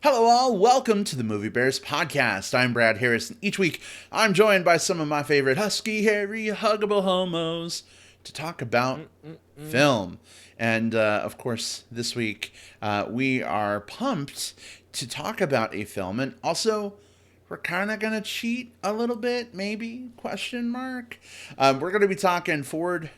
Hello all, welcome to the Movie Bears podcast. I'm Brad Harris, and each week I'm joined by some of my favorite husky, hairy, huggable homos to talk about film. And of course, this week we are pumped to talk about a film, and also we're kind of going to cheat a little bit, maybe, question mark. We're going to be talking Ford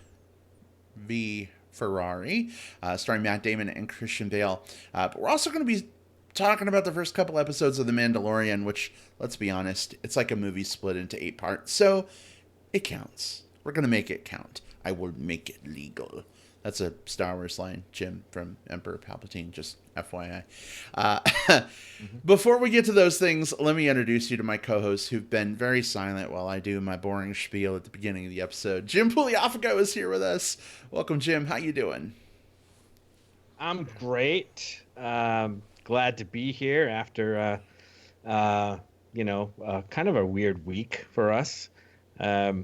v. Ferrari, starring Matt Damon and Christian Bale. But we're also going to be talking about the first couple episodes of The Mandalorian, which, let's be honest, it's like a movie split into 8 parts, so it counts. We're going to make it count. I will make it legal. That's a Star Wars line, Jim, from Emperor Palpatine, just FYI. Before we get to those things, let me introduce you to my co-hosts who've been very silent while I do my boring spiel at the beginning of the episode. Jim Pugliafico is here with us. Welcome, Jim. How you doing? I'm great. Glad to be here after, kind of a weird week for us. I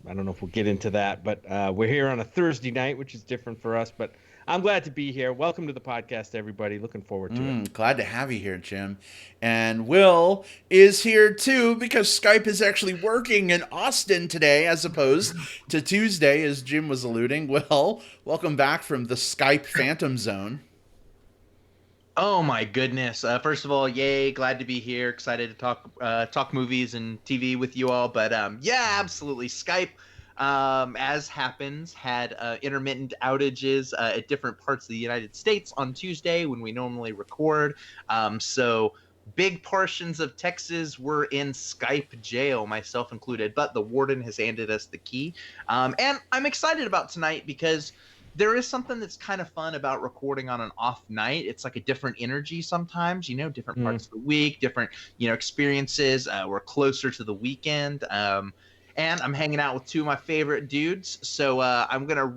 don't know if we'll get into that, but we're here on a Thursday night, which is different for us. But I'm glad to be here. Welcome to the podcast, everybody. Looking forward to it. Glad to have you here, Jim. And Will is here too, because Skype is actually working in Austin today as opposed to Tuesday, as Jim was alluding. Will, welcome back from the Skype Phantom Zone. Oh my goodness! First of all, yay! Glad to be here. Excited to talk movies and TV with you all. But yeah, absolutely. Skype, as happens, had intermittent outages at different parts of the United States on Tuesday when we normally record. So big portions of Texas were in Skype jail, myself included. But the warden has handed us the key, and I'm excited about tonight because there is something that's kind of fun about recording on an off night. It's like a different energy sometimes, different parts of the week, different, experiences. We're closer to the weekend. And I'm hanging out with two of my favorite dudes. So I'm going to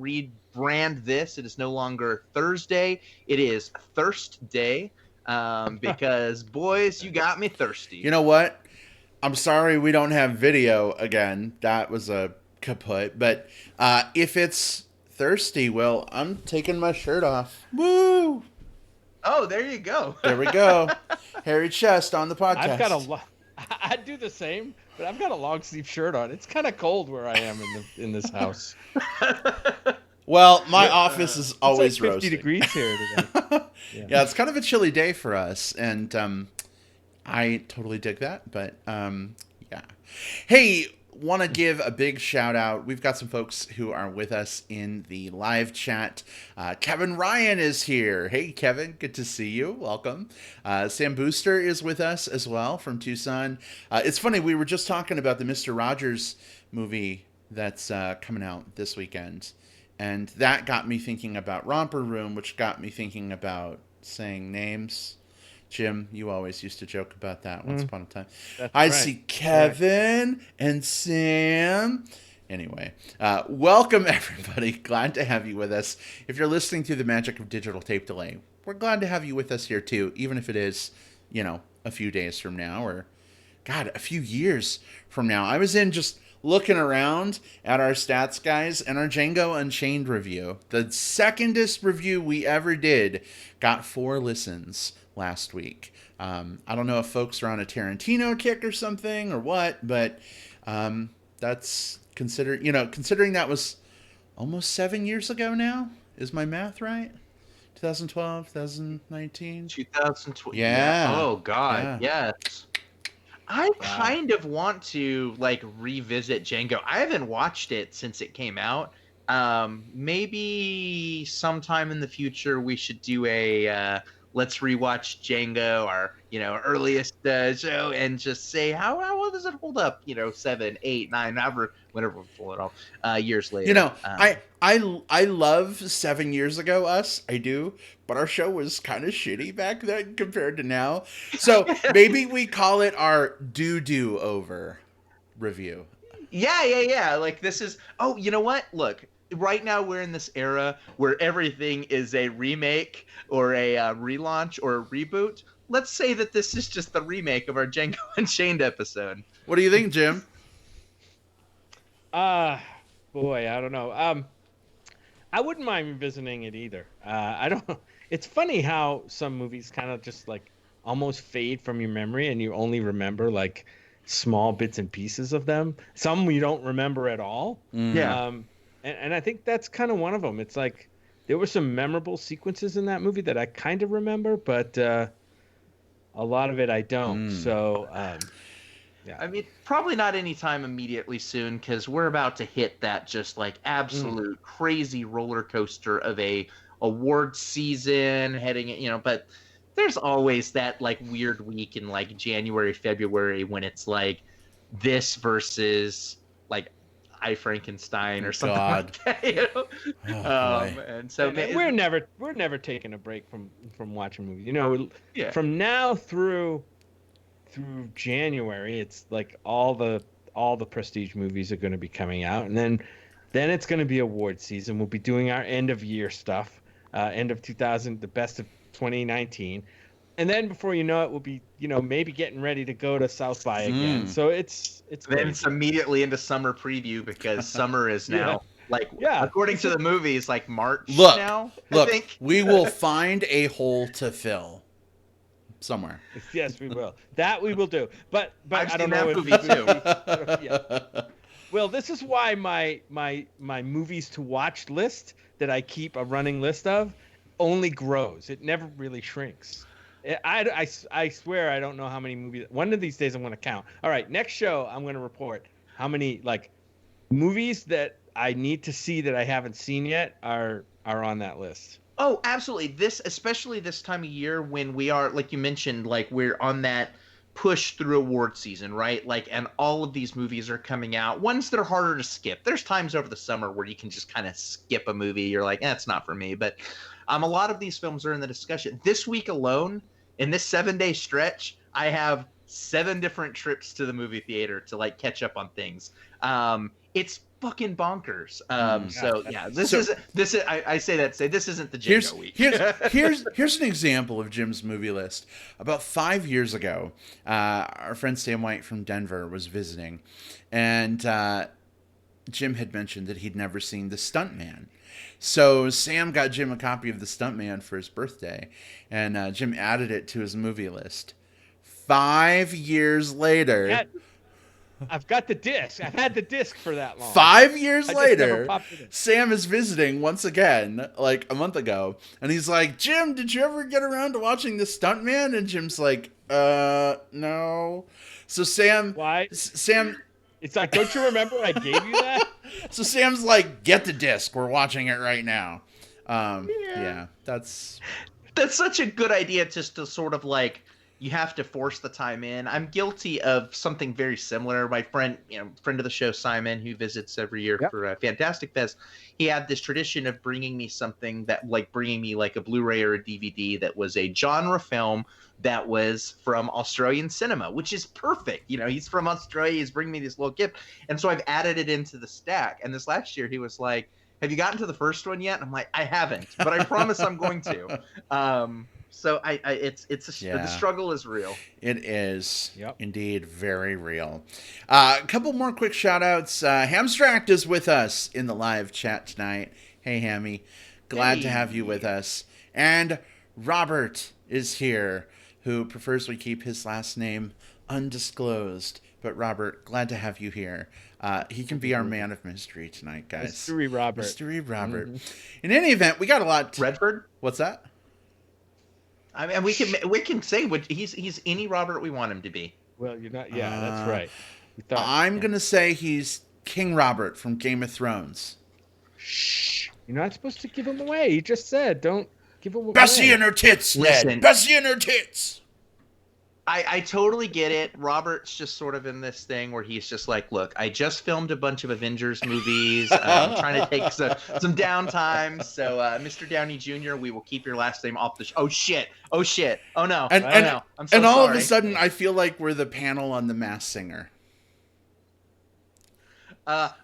rebrand this. It is no longer Thursday. It is Thirst Day. Because, boys, you got me thirsty. You know what? I'm sorry we don't have video again. That was a kaput. But if it's thirsty, well, I'm taking my shirt off. Woo! Oh, there you go. There we go. Hairy chest on the podcast. I do the same, but I've got a long sleeve shirt on. It's kind of cold where I am in this house. Well, my office is always it's like 50 roasting. degrees here today. Yeah, it's kind of a chilly day for us, and I totally dig that. But yeah, hey. Want to give a big shout out. We've got some folks who are with us in the live chat. Kevin Ryan is here. Hey, Kevin, good to see you. Welcome. Sam Booster is with us as well from Tucson. It's funny, we were just talking about the Mr. Rogers movie that's coming out this weekend. And that got me thinking about Romper Room, which got me thinking about saying names. Jim, you always used to joke about that once upon a time. I see Kevin and Sam. Anyway, welcome everybody. Glad to have you with us. If you're listening through the magic of digital tape delay, we're glad to have you with us here too, even if it is, a few days from now or, God, a few years from now. I was in just looking around at our stats guys and our Django Unchained review. The secondest review we ever did got 4 listens last week. I don't know if folks are on a Tarantino kick or something or what, but that's considering that was almost 7 years ago now. Is my math right? 2012, 2019? 2012. Yeah. Oh, God. Yeah. Yes. I kind of want to revisit Django. I haven't watched it since it came out. Maybe sometime in the future we should do a let's rewatch Django, our earliest show, and just say how well does it hold up? 7, 8, 9, whenever we pull it off years later. I love 7 years ago us. I do, but our show was kind of shitty back then compared to now. So maybe we call it our do over review. Yeah. Like this is. Oh, you know what? Look. Right now we're in this era where everything is a remake or a relaunch or a reboot. Let's say that this is just the remake of our Django Unchained episode. What do you think, Jim? Boy, I don't know. I wouldn't mind revisiting it either. I don't. It's funny how some movies kind of just almost fade from your memory, and you only remember like small bits and pieces of them. Some you don't remember at all. Yeah. And I think that's kind of one of them. It's like there were some memorable sequences in that movie that I kind of remember, but a lot of it I don't. So, yeah. I mean, probably not anytime immediately soon, because we're about to hit that just like absolute crazy roller coaster of a award season heading, but there's always that like weird week in like January, February when it's like this versus like I Frankenstein or something like that, and so we're never taking a break from watching movies. Yeah. From now through January, it's like all the prestige movies are going to be coming out, and then it's going to be award season. We'll be doing our end of year stuff, end of 2000, the best of 2019, and then before you know it, we'll be maybe getting ready to go to South by again. So it's then it's immediately into summer preview because summer is now according to the movies like March now. I think we will find a hole to fill somewhere. Yes, we will. That we will do. But I've I don't seen know that movie too. Yeah. Well, this is why my movies to watch list that I keep a running list of only grows. It never really shrinks. I swear I don't know how many movies. One of these days I'm going to count. All right, next show I'm going to report how many like movies that I need to see that I haven't seen yet are on that list. Oh, absolutely. Especially this time of year when we are, like you mentioned, like we're on that push through award season, right? Like, and all of these movies are coming out. Ones that are harder to skip. There's times over the summer where you can just kind of skip a movie. You're like, it's not for me. But a lot of these films are in the discussion. This week alone, in this 7-day stretch, I have 7 different trips to the movie theater to like catch up on things. It's fucking bonkers. So yeah, this is I say this isn't the Django week. here's an example of Jim's movie list. About 5 years ago, our friend Sam White from Denver was visiting, and Jim had mentioned that he'd never seen The Stuntman. So Sam got Jim a copy of The Stuntman for his birthday, and Jim added it to his movie list. 5 years later. Yeah. I've got the disc. I've had the disc for that long. 5 years later, Sam is visiting once again, like a month ago, and he's like, Jim, did you ever get around to watching The Stuntman? And Jim's like, no. So Sam... Why? Sam... It's like, don't you remember I gave you that? So Sam's like, get the disc. We're watching it right now. Yeah, that's such a good idea just to sort of like... You have to force the time in. I'm guilty of something very similar. My friend, friend of the show, Simon, who visits every year for Fantastic Fest, he had this tradition of bringing me something that, like, bringing me like a Blu-ray or a DVD that was a genre film that was from Australian cinema, which is perfect. He's from Australia. He's bringing me this little gift, and so I've added it into the stack. And this last year, he was like, "Have you gotten to the first one yet?" And I'm like, "I haven't, but I promise I'm going to." So the struggle is real. It is indeed very real. A couple more quick shout outs. Hamstracked is with us in the live chat tonight. Hey, Hammy. Glad to have you with us. And Robert is here, who prefers we keep his last name undisclosed. But Robert, glad to have you here. He can be our man of mystery tonight, guys. Mystery Robert. Mm-hmm. In any event, we got a lot. Redford? What's that? I mean, we can say he's any Robert we want him to be. Well, you're not. Yeah, that's right. I'm gonna say he's King Robert from Game of Thrones. Shh! You're not supposed to give him away. You just said don't give him away. Bessie and her tits, Ned. Bessie and her tits. I totally get it. Robert's just sort of in this thing where he's just like, look, I just filmed a bunch of Avengers movies. I'm trying to take some downtime. So, Mr. Downey Jr., we will keep your last name off the show. Oh, shit. Oh, no. And I'm so and all sorry. of a sudden, I feel like we're the panel on The Masked Singer.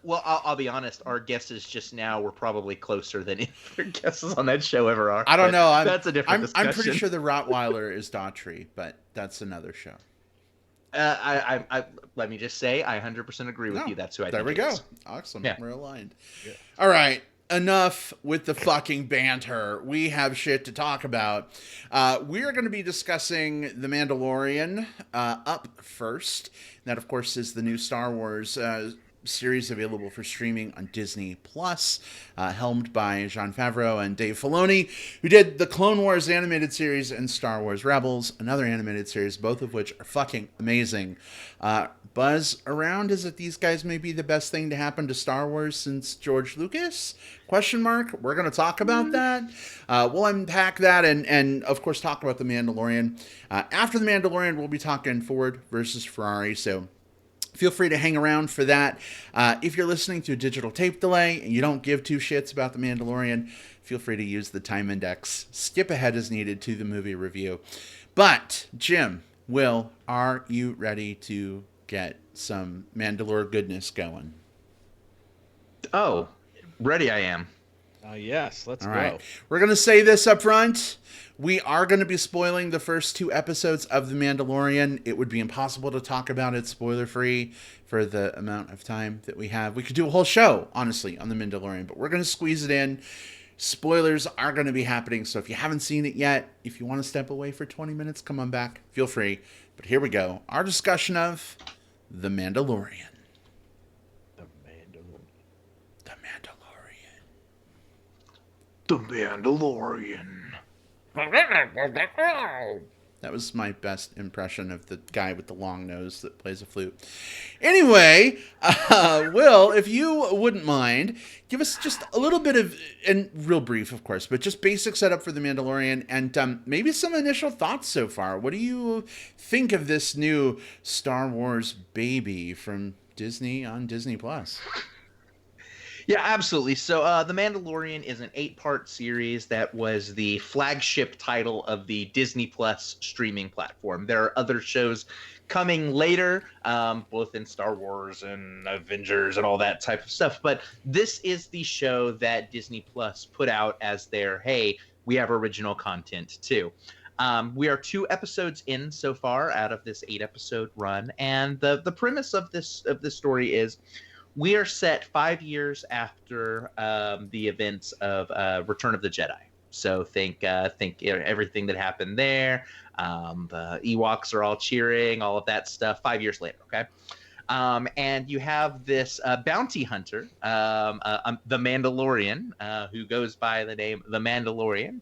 Well, I'll be honest. Our guesses just now were probably closer than any other guesses on that show ever are. I don't know. That's a different discussion. I'm pretty sure the Rottweiler is Daughtry, but that's another show. Let me just say, I 100% agree with you. That's who I think. There we go. Is. Awesome. Yeah. We're aligned. Yeah. All right. enough with the fucking banter. We have shit to talk about. We are going to be discussing The Mandalorian up first. That, of course, is the new Star Wars series available for streaming on Disney Plus, helmed by Jon Favreau and Dave Filoni, who did the Clone Wars animated series and Star Wars Rebels, another animated series, both of which are fucking amazing. Buzz around is that these guys may be the best thing to happen to Star Wars since George Lucas? Question mark. We're going to talk about that. We'll unpack that and of course talk about The Mandalorian. After The Mandalorian, we'll be talking Ford versus Ferrari. So feel free to hang around for that. If you're listening to a digital tape delay and you don't give two shits about The Mandalorian, feel free to use the time index. Skip ahead as needed to the movie review. But, Jim, Will, are you ready to get some Mandalore goodness going? Oh, ready I am. Yes, let's All go. right. We're going to say this up front. We are going to be spoiling the first 2 episodes of The Mandalorian. It would be impossible to talk about it spoiler-free for the amount of time that we have. We could do a whole show, honestly, on The Mandalorian, but we're going to squeeze it in. Spoilers are going to be happening, so if you haven't seen it yet, if you want to step away for 20 minutes, come on back. Feel free. But here we go. Our discussion of The Mandalorian. The Mandalorian. The Mandalorian. The Mandalorian. That was my best impression of the guy with the long nose that plays a flute. Anyway, Will, if you wouldn't mind, give us just a little bit of, and real brief, of course, but just basic setup for The Mandalorian and maybe some initial thoughts so far. What do you think of this new Star Wars baby from Disney on Disney Plus? Yeah, absolutely. So, The Mandalorian is an 8-part series that was the flagship title of the Disney Plus streaming platform. There are other shows coming later, both in Star Wars and Avengers and all that type of stuff. But this is the show that Disney Plus put out as their, hey, we have original content too. We are 2 episodes in so far out of this 8-episode run, and the premise of this story is we are set 5 years after the events of Return of the Jedi. So think everything that happened there. The Ewoks are all cheering, all of that stuff. 5 years later, okay. And you have this bounty hunter, the Mandalorian, who goes by the name the Mandalorian.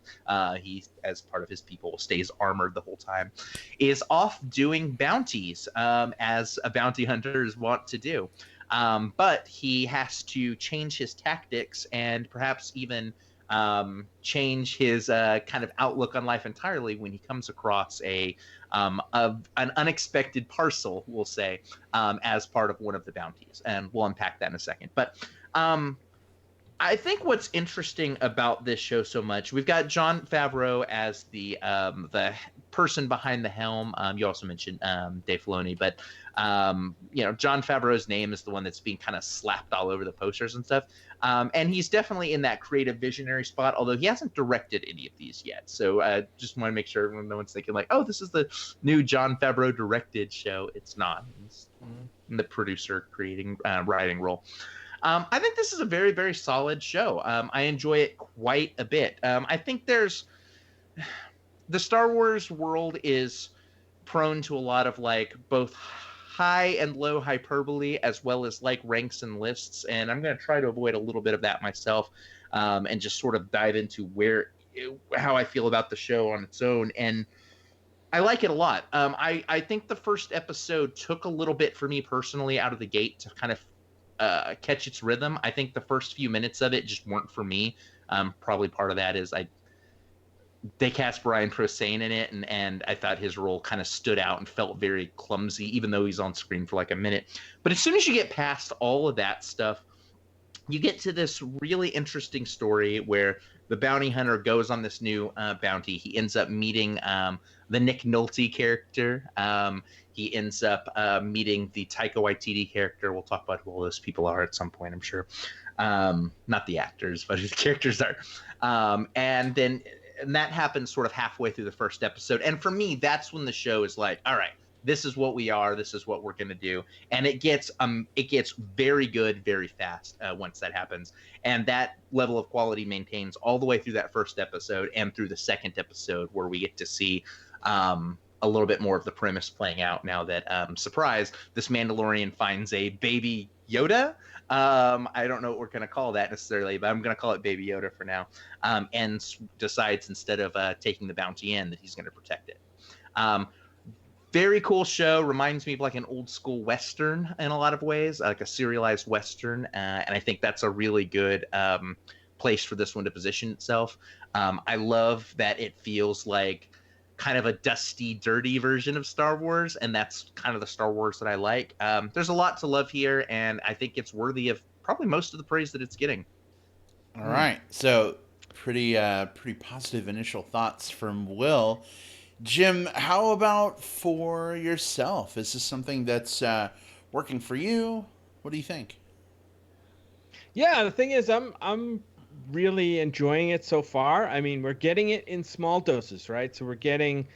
He, as part of his people, stays armored the whole time, is off doing bounties, as a bounty hunter is wont to do. But he has to change his tactics and perhaps even change his kind of outlook on life entirely when he comes across an unexpected parcel, we'll say, as part of one of the bounties. And we'll unpack that in a second. But I think what's interesting about this show so much, we've got Jon Favreau as the person behind the helm. You also mentioned Dave Filoni, but Jon Favreau's name is the one that's being kind of slapped all over the posters and stuff. And he's definitely in that creative visionary spot, although he hasn't directed any of these yet. So just want to make sure no one's thinking like, oh, this is the new Jon Favreau directed show. It's not. It's in the producer writing role. I think this is a very, very solid show. I enjoy it quite a bit. I think the Star Wars world is prone to a lot of like both high and low hyperbole as well as like ranks and lists. And I'm going to try to avoid a little bit of that myself, and just sort of dive into how I feel about the show on its own. And I like it a lot. I think the first episode took a little bit for me personally out of the gate to kind of catch its rhythm. I think the first few minutes of it just weren't for me. Probably part of that is they cast Brian Posehn in it, and I thought his role kind of stood out and felt very clumsy, even though he's on screen for like a minute. But as soon as you get past all of that stuff, you get to this really interesting story where the bounty hunter goes on this new bounty. He ends up meeting the Nick Nolte character. He ends up meeting the Taika Waititi character. We'll talk about who all those people are at some point, I'm sure. Not the actors, but who the characters are. And that happens sort of halfway through the first episode. And for me, that's when the show is like, all right, this is what we are, this is what we're going to do. And it gets very good very fast once that happens. And that level of quality maintains all the way through that first episode and through the second episode, where we get to see a little bit more of the premise playing out now that, surprise, this Mandalorian finds a baby Yoda. I don't know what we're going to call that necessarily, but I'm going to call it Baby Yoda for now. And decides, instead of taking the bounty in, that he's going to protect it. Very cool show. Reminds me of like an old school Western in a lot of ways, like a serialized Western. And I think that's a really good place for this one to position itself. I love that it feels like kind of a dusty, dirty version of Star Wars, and that's kind of the Star Wars that I like. There's a lot to love here, and I think it's worthy of probably most of the praise that it's getting. All right, so pretty positive initial thoughts from Will. Jim, how about for yourself? Is this something that's working for you? What do you think? Yeah, the thing is, I'm really enjoying it so far. I mean, we're getting it in small doses, right? So we're getting,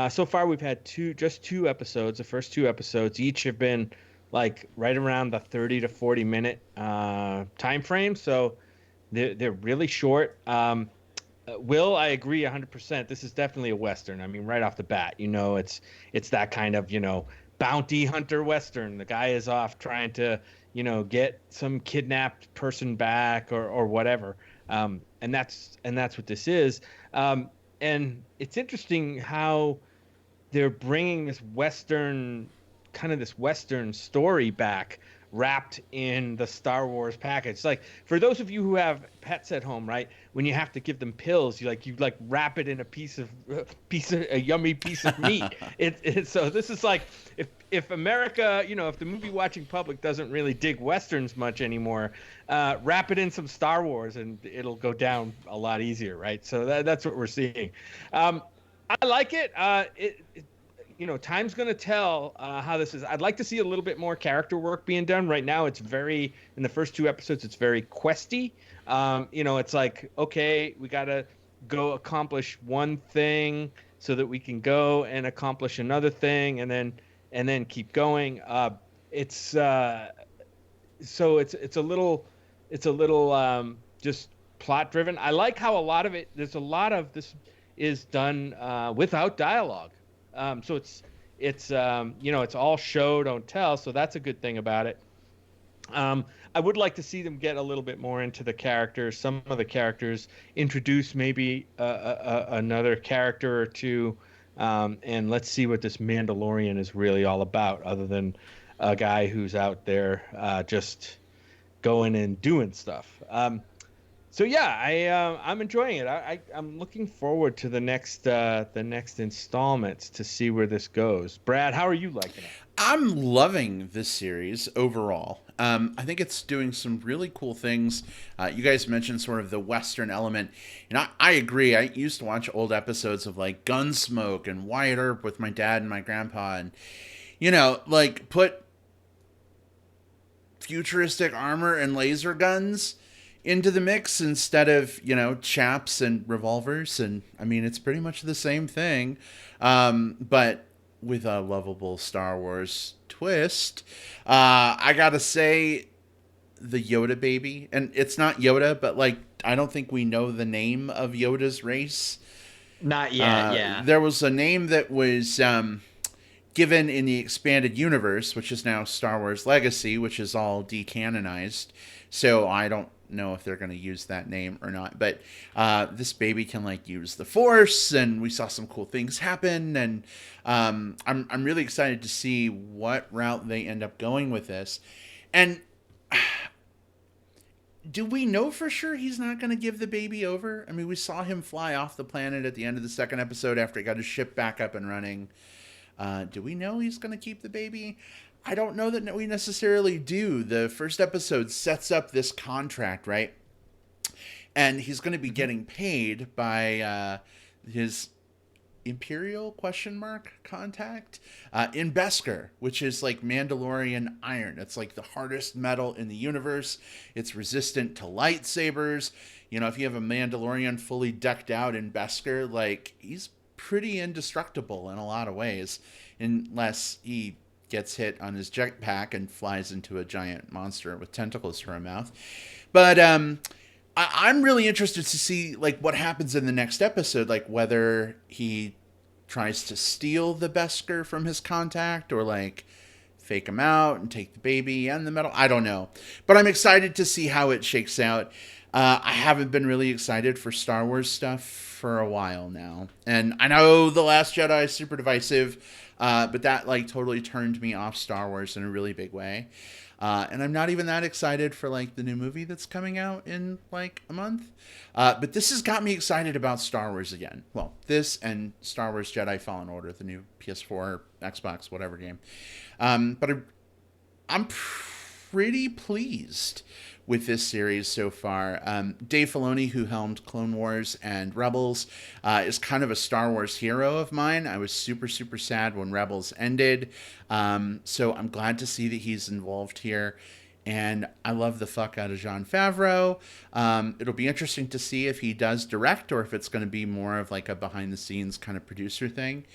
so far we've had just two episodes. The first two episodes each have been like right around the 30 to 40 minute time frame. So they're really short. Will, I agree 100%. This is definitely a Western. I mean, right off the bat, it's that kind of, bounty hunter Western. The guy is off trying to, get some kidnapped person back or whatever. And that's what this is. And it's interesting how they're bringing this Western story back, wrapped in the Star Wars package. Like, for those of you who have pets at home, right, when you have to give them pills, you wrap it in a yummy piece of meat. So this is like, if America, if the movie watching public doesn't really dig Westerns much anymore, wrap it in some Star Wars and it'll go down a lot easier, right? So that's what we're seeing. I like it. Time's going to tell how this is. I'd like to see a little bit more character work being done. Right now, in the first two episodes, it's very questy. It's like, okay, we got to go accomplish one thing so that we can go and accomplish another thing, and then keep going. It's a little just plot driven. I like how a lot of this is done without dialogue. So it's all show, don't tell. So that's a good thing about it. I would like to see them get a little bit more into the characters. Some of the characters introduce maybe another character or two, and let's see what this Mandalorian is really all about, other than a guy who's out there just going and doing stuff. So yeah, I'm enjoying it. I'm looking forward to the next installments to see where this goes. Brad, how are you liking it? I'm loving this series overall. I think it's doing some really cool things. You guys mentioned sort of the Western element, and I agree. I used to watch old episodes of like Gunsmoke and Wyatt Earp with my dad and my grandpa, and put futuristic armor and laser guns into the mix instead of, chaps and revolvers. And I mean, it's pretty much the same thing, but with a lovable Star Wars twist. I gotta say, the Yoda baby, and it's not Yoda, but I don't think we know the name of Yoda's race. Not yet, yeah. There was a name that was given in the expanded universe, which is now Star Wars Legacy, which is all decanonized. So I don't know if they're going to use that name or not, but this baby can use the Force, and we saw some cool things happen, and I'm really excited to see what route they end up going with this. And do we know for sure he's not going to give the baby over? I mean, we saw him fly off the planet at the end of the second episode after he got his ship back up and running. Do we know he's going to keep the baby? I don't know that we necessarily do. The first episode sets up this contract, right? And he's going to be getting paid by his Imperial ? Contact in Beskar, which is like Mandalorian iron. It's like the hardest metal in the universe. It's resistant to lightsabers. If you have a Mandalorian fully decked out in Beskar, he's pretty indestructible in a lot of ways, unless he gets hit on his jetpack and flies into a giant monster with tentacles for a mouth. But I'm really interested to see like what happens in the next episode, like whether he tries to steal the Beskar from his contact or like fake him out and take the baby and the medal. I don't know, but I'm excited to see how it shakes out. I haven't been really excited for Star Wars stuff for a while now, and I know The Last Jedi is super divisive, but that like totally turned me off Star Wars in a really big way. And I'm not even that excited for like the new movie that's coming out in like a month. But this has got me excited about Star Wars again. Well, this and Star Wars Jedi Fallen Order, the new PS4, Xbox, whatever game. But I'm pretty pleased with this series so far. Dave Filoni, who helmed Clone Wars and Rebels, is kind of a Star Wars hero of mine. I was super, super sad when Rebels ended. So I'm glad to see that he's involved here. And I love the fuck out of Jon Favreau. It'll be interesting to see if he does direct or if it's going to be more of like a behind-the-scenes kind of producer thing.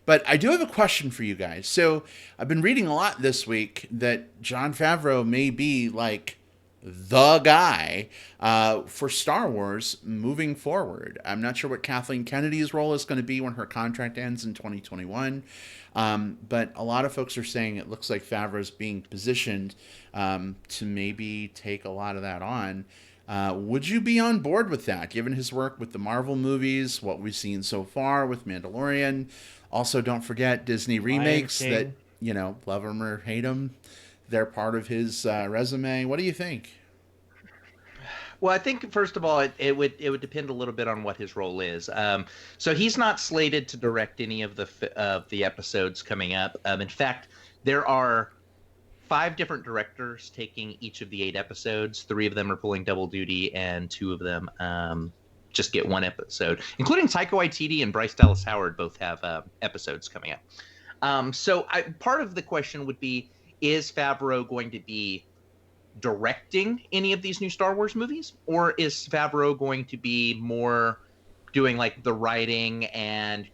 But I do have a question for you guys. So I've been reading a lot this week that Jon Favreau may be like the guy for Star Wars moving forward. I'm not sure what Kathleen Kennedy's role is going to be when her contract ends in 2021. But a lot of folks are saying it looks like Favreau's being positioned to maybe take a lot of that on. Would you be on board with that, given his work with the Marvel movies, what we've seen so far with Mandalorian? Also, don't forget Disney remakes that, you know, love them or hate them. They're part of his resume. What do you think? Well, I think first of all, it would depend a little bit on what his role is. So he's not slated to direct any of the episodes coming up. In fact, there are 5 different directors taking each of the 8 episodes. 3 of them are pulling double duty, and 2 of them just get 1 episode, including Taika Waititi and Bryce Dallas Howard both have episodes coming up. So part of the question would be, is Favreau going to be directing any of these new Star Wars movies, or is Favreau going to be more doing like the writing and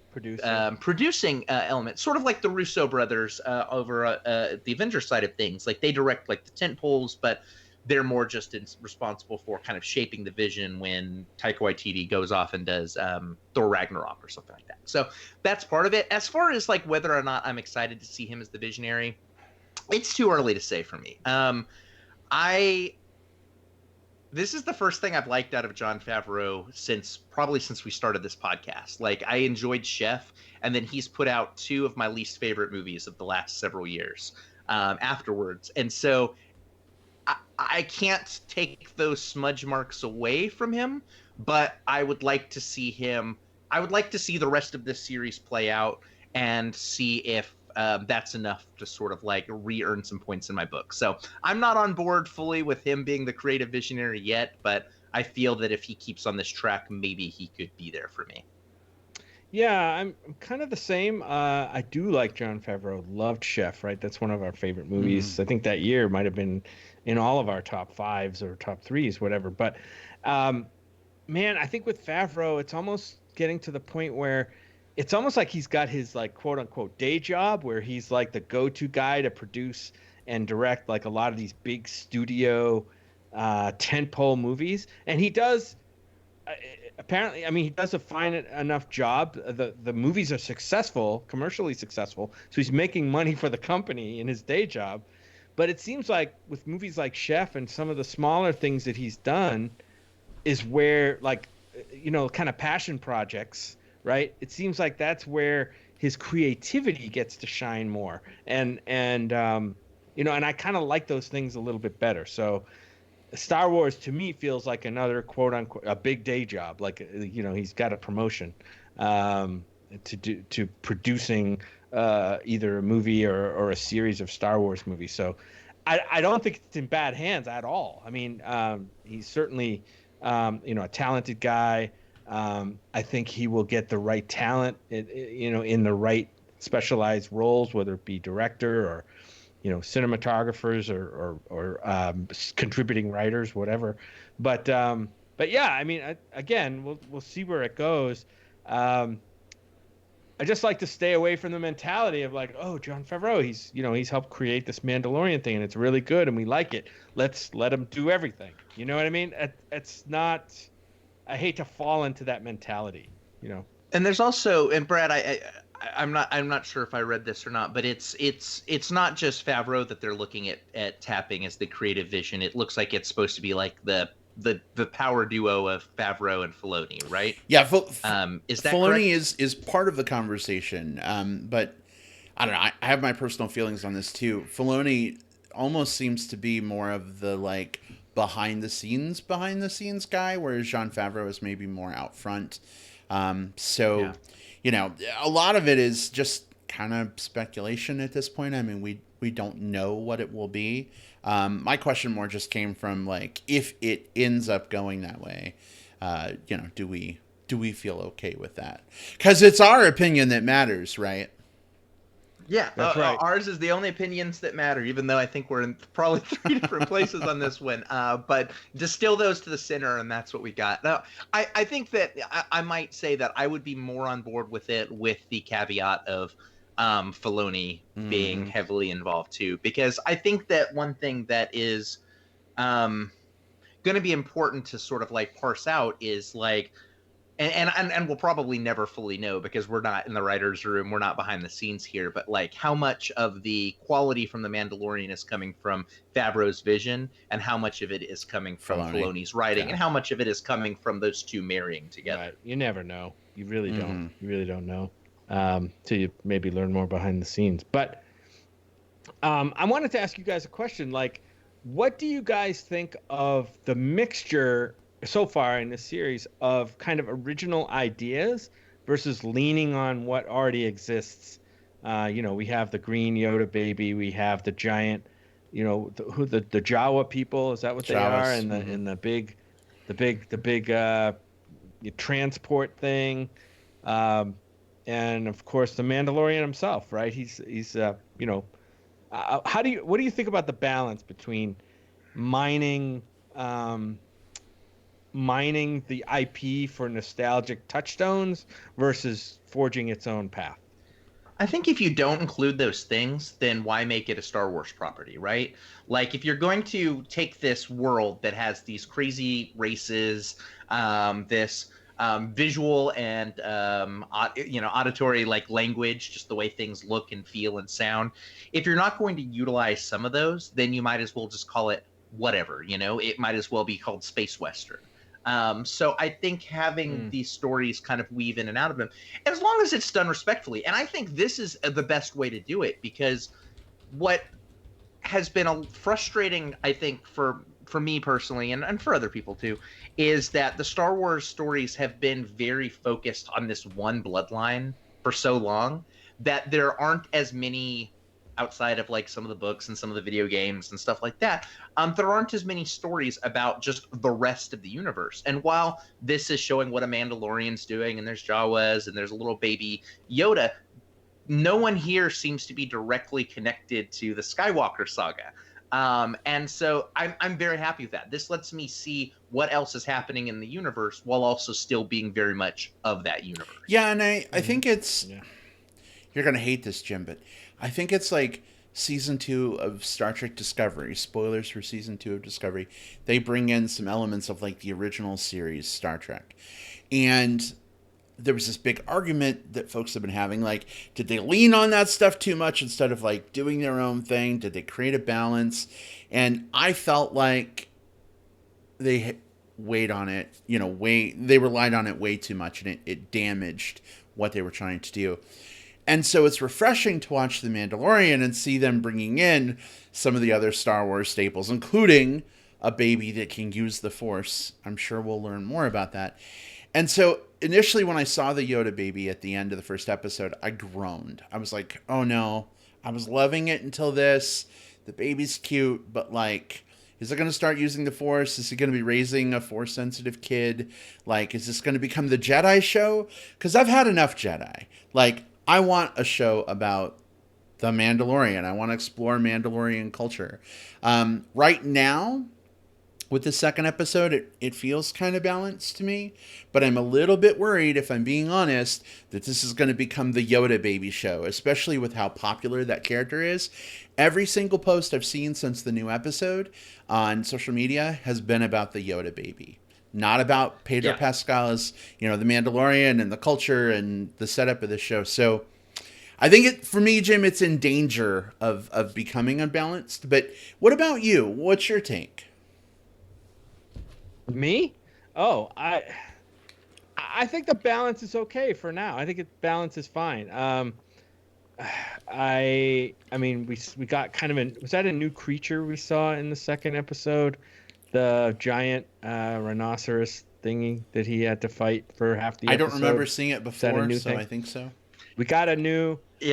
producing elements, sort of like the Russo brothers over the Avengers side of things? Like they direct like the tent poles, but they're more just responsible for kind of shaping the vision when Taika Waititi goes off and does Thor Ragnarok or something like that. So that's part of it. As far as like whether or not I'm excited to see him as the visionary, it's too early to say for me. This is the first thing I've liked out of Jon Favreau since we started this podcast. Like I enjoyed Chef, and then he's put out 2 of my least favorite movies of the last several years afterwards. And so I can't take those smudge marks away from him, but I would like to see the rest of this series play out and see if that's enough to sort of like re-earn some points in my book. So I'm not on board fully with him being the creative visionary yet, but I feel that if he keeps on this track, maybe he could be there for me. Yeah, I'm kind of the same. I do like Jon Favreau. Loved Chef, right? That's one of our favorite movies. I think that year might have been in all of our top 5s or top 3s, whatever. But man, I think with Favreau, it's almost getting to the point where it's almost like he's got his like quote unquote day job where he's like the go-to guy to produce and direct like a lot of these big studio tentpole movies. And he does apparently, I mean, he does a fine enough job. The movies are successful, commercially successful. So he's making money for the company in his day job. But it seems like with movies like Chef and some of the smaller things that he's done is where like, you know, kind of passion projects, right? It seems like that's where his creativity gets to shine more. And you know, and I kind of like those things a little bit better. So Star Wars to me feels like another quote unquote a big day job. Like, you know, he's got a promotion to producing either a movie or a series of Star Wars movies. So I don't think it's in bad hands at all. I mean, he's certainly you know, a talented guy. I think he will get the right talent, you know, in the right specialized roles, whether it be director or, you know, cinematographers or contributing writers, whatever. But yeah, I mean, again, we'll see where it goes. I just like to stay away from the mentality of like, oh, Jon Favreau, he's helped create this Mandalorian thing and it's really good and we like it. Let's let him do everything. You know what I mean? It's not. I hate to fall into that mentality. And there's also, and Brad, I'm not sure if I read this or not, but it's not just Favreau that they're looking at tapping as the creative vision. It looks like it's supposed to be like the power duo of Favreau and Filoni, right? Yeah, is that Filoni correct? is part of the conversation, but I don't know. I have my personal feelings on this too. Filoni almost seems to be more of the like behind the scenes guy, whereas Jon Favreau is maybe more out front. So, a lot of it is just kind of speculation at this point. I mean, we don't know what it will be. My question more just came from like, if it ends up going that way, do we feel okay with that? Because it's our opinion that matters, right? Yeah, That's right. Ours is the only opinions that matter, even though I think we're in probably 3 different places on this one. But distill those to the center, and that's what we got. Now, I think that I might say that I would be more on board with it with the caveat of Filoni being heavily involved too, because I think that one thing that is going to be important to sort of like parse out is like, and we'll probably never fully know because we're not in the writer's room, we're not behind the scenes here, but like how much of the quality from The Mandalorian is coming from Favreau's vision and how much of it is coming from Filoni's writing, and how much of it is coming from those two marrying together. Right. You never know. You really don't. You really don't know till you maybe learn more behind the scenes. But I wanted to ask you guys a question. Like, what do you guys think of the mixture so far in this series of kind of original ideas versus leaning on what already exists? We have the green Yoda baby, we have the giant, the Jawa people, is that what they are? And the big transport thing, and of course the Mandalorian himself, right? He's what do you think about the balance between mining the IP for nostalgic touchstones versus forging its own path? I think if you don't include those things, then why make it a Star Wars property, right? Like if you're going to take this world that has these crazy races, this visual and auditory like language, just the way things look and feel and sound. If you're not going to utilize some of those, then you might as well just call it whatever. It might as well be called Space Western. So I think having these stories kind of weave in and out of them, as long as it's done respectfully. And I think this is the best way to do it, because what has been frustrating, I think, for me personally and for other people too, is that the Star Wars stories have been very focused on this one bloodline for so long that there aren't as many, outside of like some of the books and some of the video games and stuff like that, there aren't as many stories about just the rest of the universe. And while this is showing what a Mandalorian's doing, and there's Jawas and there's a little baby Yoda, no one here seems to be directly connected to the Skywalker saga. And so I'm very happy with that. This lets me see what else is happening in the universe while also still being very much of that universe. Yeah, and I think it's... Yeah. You're going to hate this, Jim, but I think it's like season 2 of Star Trek Discovery. Spoilers for season 2 of Discovery. They bring in some elements of like the original series Star Trek. And there was this big argument that folks have been having, like, did they lean on that stuff too much instead of like doing their own thing? Did they create a balance? And I felt like they weighed on it, they relied on it way too much, and it damaged what they were trying to do. And so it's refreshing to watch The Mandalorian and see them bringing in some of the other Star Wars staples, including a baby that can use the Force. I'm sure we'll learn more about that. And so initially when I saw the Yoda baby at the end of the first episode, I groaned. I was like, oh no, I was loving it until this. The baby's cute, but like, is it going to start using the Force? Is he going to be raising a Force-sensitive kid? Like, is this going to become the Jedi show? Because I've had enough Jedi. Like, I want a show about the Mandalorian. I want to explore Mandalorian culture. Right now, with the second episode, it feels kind of balanced to me, but I'm a little bit worried, if I'm being honest, that this is going to become the Yoda baby show, especially with how popular that character is. Every single post I've seen since the new episode on social media has been about the Yoda baby, not about Pedro Pascal's, the Mandalorian and the culture and the setup of the show. So I think for me, Jim, it's in danger of becoming unbalanced. But what about you? What's your take? Me? Oh, I think the balance is okay for now. I think balance is fine. I mean, we got kind of was that a new creature we saw in the second episode? The giant rhinoceros thingy that he had to fight for half the episode. I don't remember seeing it before, so thing? I think so. We got a new we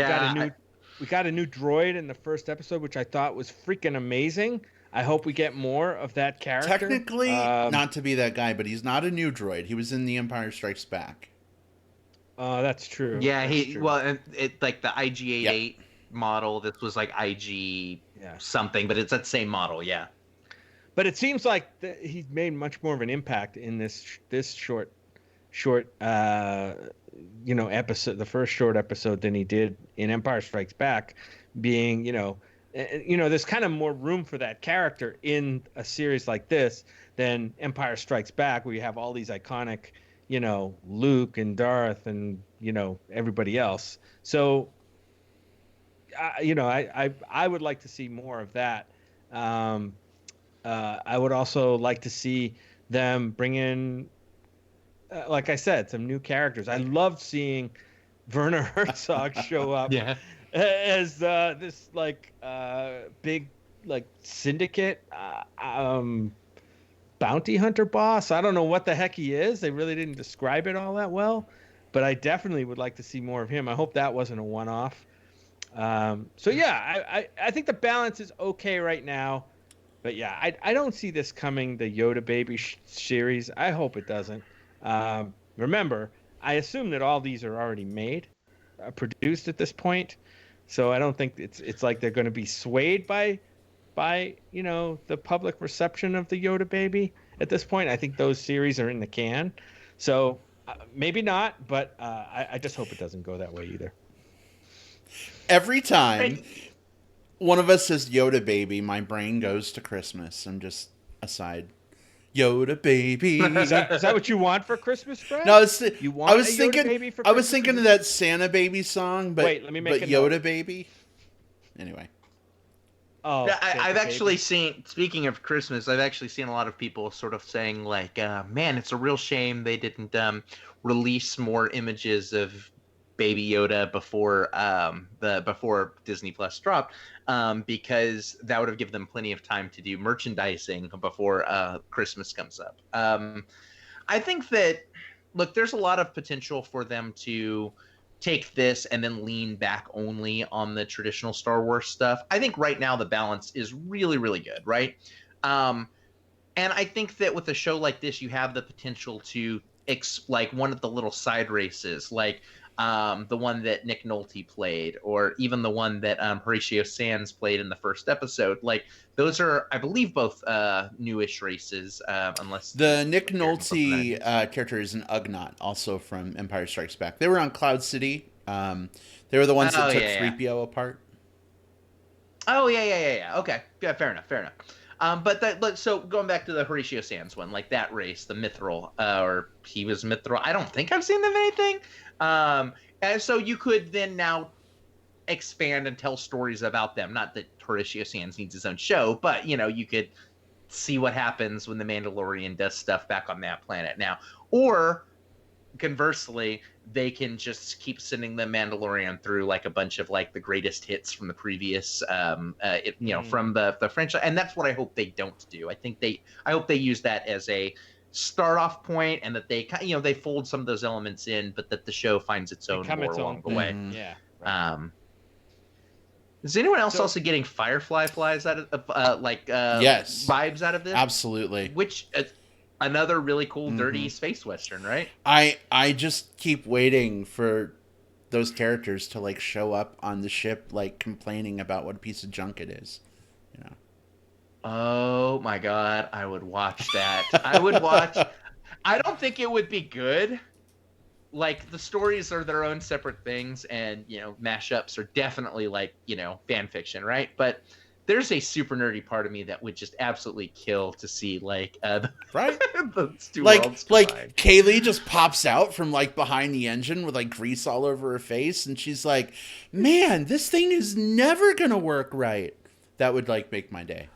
got a new droid in the first episode, which I thought was freaking amazing. I hope we get more of that character. Technically, not to be that guy, but he's not a new droid. He was in The Empire Strikes Back. That's true. Yeah, well, it like the IG-88 model. This was like IG something, but it's that same model. Yeah. But it seems like he's made much more of an impact in this short episode, the first short episode, than he did in Empire Strikes Back, being there's kind of more room for that character in a series like this than Empire Strikes Back, where you have all these iconic, Luke and Darth and, everybody else. So, I would like to see more of that. I would also like to see them bring in, like I said, some new characters. I loved seeing Werner Herzog show up. As this big syndicate bounty hunter boss. I don't know what the heck he is. They really didn't describe it all that well, but I definitely would like to see more of him. I hope that wasn't a one-off. I think the balance is okay right now, but I don't see this coming the Yoda baby series. I hope it doesn't. Remember, I assume that all these are already made, produced at this point. So I don't think it's like they're going to be swayed by the public reception of the Yoda baby at this point. I think those series are in the can. So maybe not, but I just hope it doesn't go that way either. Every time one of us says Yoda baby, my brain goes to Christmas. I'm just aside. Yoda baby. Is that what you want for Christmas, Brad? No, I was thinking of that Santa baby song, but wait, let me make but Yoda baby. Anyway. Oh, I've actually seen. Speaking of Christmas, I've actually seen a lot of people sort of saying like, "Man, it's a real shame they didn't release more images of Baby Yoda before Disney Plus dropped, because that would have given them plenty of time to do merchandising before Christmas comes up." I think that, look, there's a lot of potential for them to take this and then lean back only on the traditional Star Wars stuff. I think right now the balance is really, really good, right? And I think that with a show like this, you have the potential to like one of the little side races, like the one that Nick Nolte played, or even the one that Horatio Sands played in the first episode. Like, those are, I believe, both newish races, unless the Nick Nolte character is an Ugnaught, also from Empire Strikes Back. They were on Cloud City. They were the ones that took 3PO apart. Oh yeah. Okay, yeah, fair enough. So going back to the Horatio Sands one, like that race, the Mithril, or he was Mithril. I don't think I've seen them in anything. And so you could then now expand and tell stories about them. Not that Horatio Sands needs his own show, but you could see what happens when the Mandalorian does stuff back on that planet now. Or conversely, they can just keep sending the Mandalorian through like a bunch of like the greatest hits from the previous, from the franchise, and that's what I hope they don't do. I hope they use that as a start off point, and that they they fold some of those elements in, but that the show finds its own more along the way. Yeah. Right. Is anyone else also getting Firefly flies out of yes, vibes out of this? Absolutely. Which another really cool, dirty space western, right? I just keep waiting for those characters to like show up on the ship, like complaining about what a piece of junk it is. Oh my God, I would watch that. I would watch. I don't think it would be good. Like the stories are their own separate things, and mashups are definitely like fan fiction, right? But there's a super nerdy part of me that would just absolutely kill to see like Right? those two Like worlds like combined. Kaylee just pops out from like behind the engine with like grease all over her face, and she's like, "Man, this thing is never gonna work right." That would like make my day.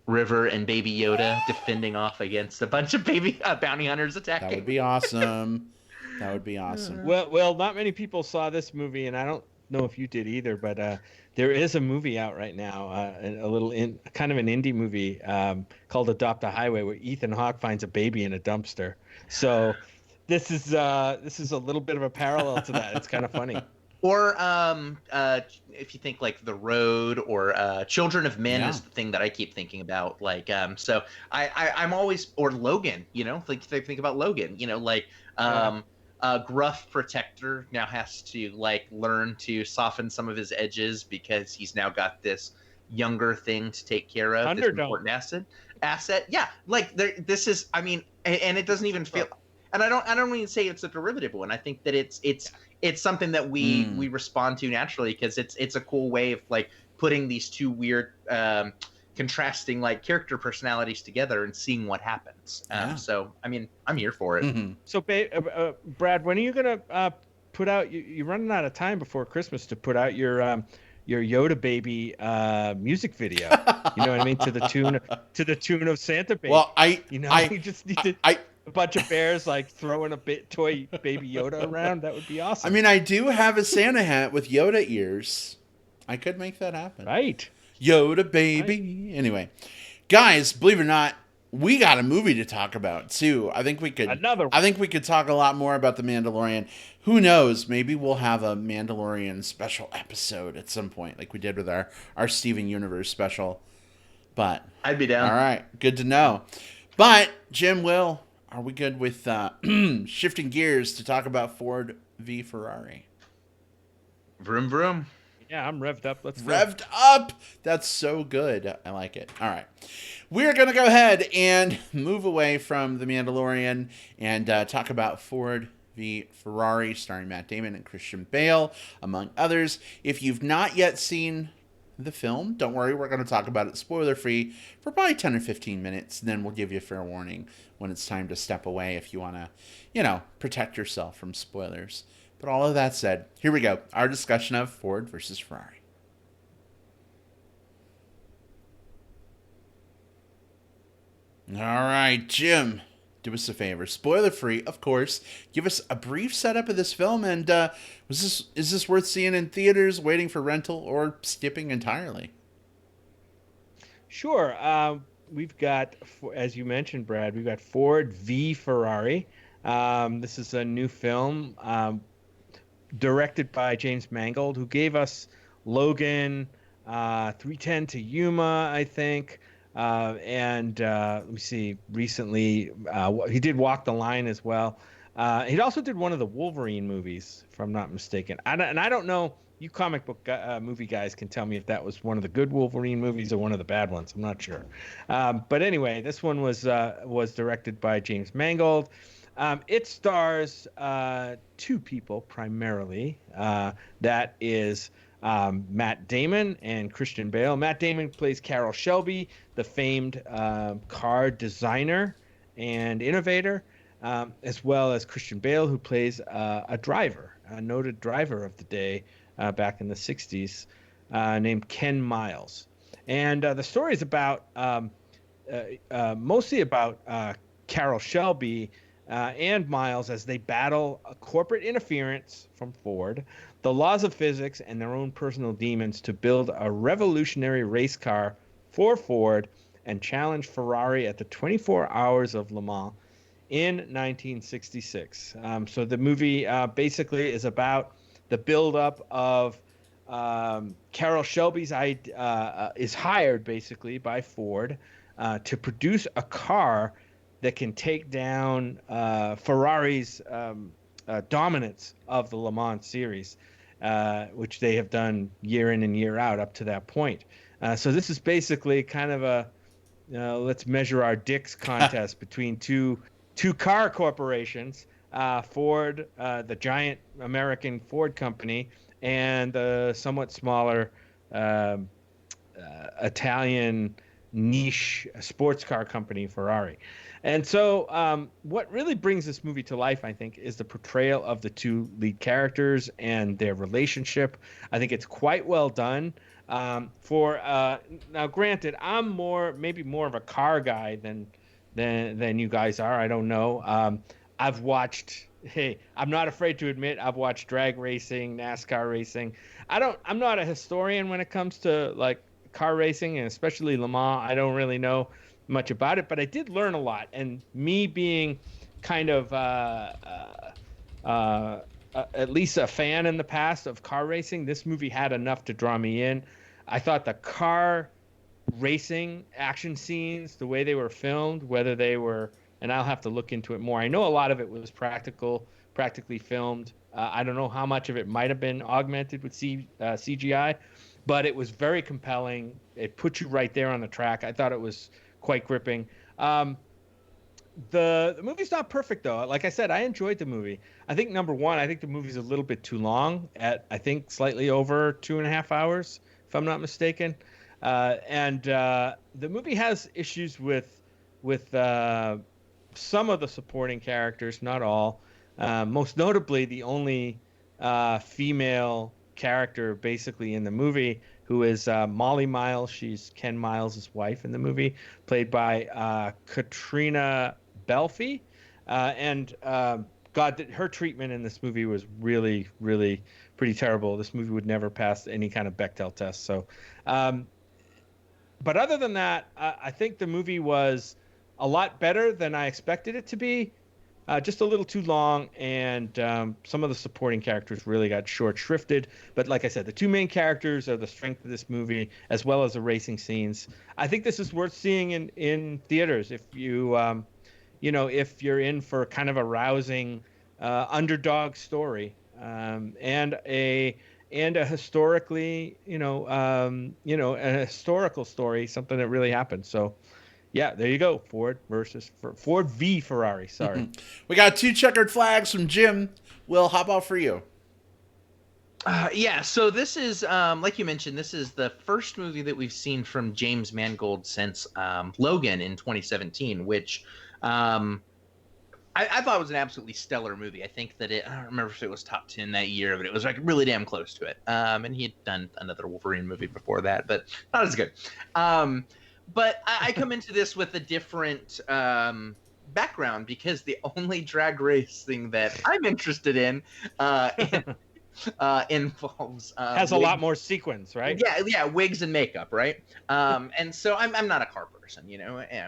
River and Baby Yoda defending off against a bunch of baby bounty hunters That would attacking. be awesome. That would be awesome. Well, not many people saw this movie, and I don't know if you did either. But there is a movie out right now, a little kind of an indie movie called "Adopt a Highway," where Ethan Hawke finds a baby in a dumpster. So this is a little bit of a parallel to that. It's kind of funny. Or if you think like The Road or Children of Men Yeah. is the thing that I keep thinking about. Like so I'm always, or Logan, like think about Logan, like gruff protector now has to like learn to soften some of his edges because he's now got this younger thing to take care of, this Thunderdome. important asset. Yeah, like this is, I mean, and it doesn't even feel, and I don't even say it's a derivative one. I think that it's something that we respond to naturally because it's a cool way of like putting these two weird contrasting like character personalities together and seeing what happens. So I mean, I'm here for it. Mm-hmm. So, Brad, when are you gonna put out? You're running out of time before Christmas to put out your Yoda baby music video. You know what I mean? To the tune of Santa Baby. Well, you just need to. A bunch of bears like throwing a toy baby Yoda around. That would be awesome. I mean, I do have a Santa hat with Yoda ears. I could make that happen. Right. Yoda baby. Right. Anyway, guys, believe it or not, we got a movie to talk about too. I think we could. Another one. I think we could talk a lot more about the Mandalorian. Who knows? Maybe we'll have a Mandalorian special episode at some point, like we did with our Steven Universe special. But I'd be down. All right, good to know. But Jim, Will, are we good with shifting gears to talk about Ford v Ferrari? Vroom vroom. Yeah, I'm revved up. Let's go. Revved up. That's so good. I like it. All right. We're going to go ahead and move away from The Mandalorian and talk about Ford v Ferrari, starring Matt Damon and Christian Bale, among others. If you've not yet seen the film, don't worry. We're going to talk about it spoiler-free for probably 10 or 15 minutes. And then we'll give you a fair warning when it's time to step away if you want to, protect yourself from spoilers. But all of that said, here we go. Our discussion of Ford versus Ferrari. All right, Jim, do us a favor. Spoiler free, of course. Give us a brief setup of this film, and is this worth seeing in theaters, waiting for rental, or skipping entirely? Sure. We've got, as you mentioned, Brad, we've got Ford v Ferrari. This is a new film directed by James Mangold, who gave us Logan, 3:10 to Yuma, I think. And let me see, recently he did Walk the Line as well. He also did one of the Wolverine movies, if I'm not mistaken. And I don't know, you comic book movie guys can tell me if that was one of the good Wolverine movies or one of the bad ones. I'm not sure. But anyway, this one was directed by James Mangold. It stars two people primarily. That is Matt Damon and Christian Bale. Matt Damon plays Carroll Shelby, the famed car designer and innovator, as well as Christian Bale, who plays a driver, a noted driver of the day back in the 60s, named Ken Miles. And the story is about mostly about Carroll Shelby and Miles as they battle corporate interference from Ford, the laws of physics, and their own personal demons to build a revolutionary race car for Ford and challenge Ferrari at the 24 Hours of Le Mans in 1966. So the movie basically is about the buildup of Carroll Shelby's is hired basically by Ford to produce a car that can take down Ferrari's dominance of the Le Mans series, which they have done year in and year out up to that point. So this is basically kind of a let's measure our dicks contest between two car corporations, Ford, the giant American Ford company, and the somewhat smaller um Italian niche sports car company, Ferrari. And so, what really brings this movie to life, I think, is the portrayal of the two lead characters and their relationship. I think it's quite well done. For Now, granted, I'm maybe more of a car guy than you guys are. I don't know. I've watched. Hey, I'm not afraid to admit I've watched drag racing, NASCAR racing. I'm not a historian when it comes to like car racing, and especially Le Mans. I don't really know much about it, but I did learn a lot. And me being kind of at least a fan in the past of car racing, this movie had enough to draw me in. I thought the car racing action scenes, the way they were filmed, whether they were, and I'll have to look into it more. I know a lot of it was practically filmed. I don't know how much of it might have been augmented with CGI, but it was very compelling. It put you right there on the track. I thought it was quite gripping. The movie's not perfect though. Like I said, I enjoyed the movie. I think number one, I think the movie's a little bit too long. At I think slightly over 2.5 hours, if I'm not mistaken. And the movie has issues with some of the supporting characters, not all. Most notably, the only female character basically in the movie, who is Molly Miles. She's Ken Miles' wife in the movie, played by Katrina Belfi. And God, her treatment in this movie was really, really pretty terrible. This movie would never pass any kind of Bechdel test. So, but other than that, I think the movie was a lot better than I expected it to be. Just a little too long, and some of the supporting characters really got short shrifted. But like I said, the two main characters are the strength of this movie, as well as the racing scenes. I think this is worth seeing in theaters if you, if you're in for kind of a rousing underdog story, and a historically, a historical story, something that really happened. So. Yeah, there you go. Ford v Ferrari. Sorry. We got 2 checkered flags from Jim. Will, how about for you? Yeah, so this is, like you mentioned, this is the first movie that we've seen from James Mangold since Logan in 2017, which I thought was an absolutely stellar movie. I think that I don't remember if it was top 10 that year, but it was like really damn close to it. And he had done another Wolverine movie before that, but not as good. But I come into this with a different background, because the only drag racing that I'm interested in involves has a lot more sequence, right? Yeah, wigs and makeup, right? And so I'm not a car person,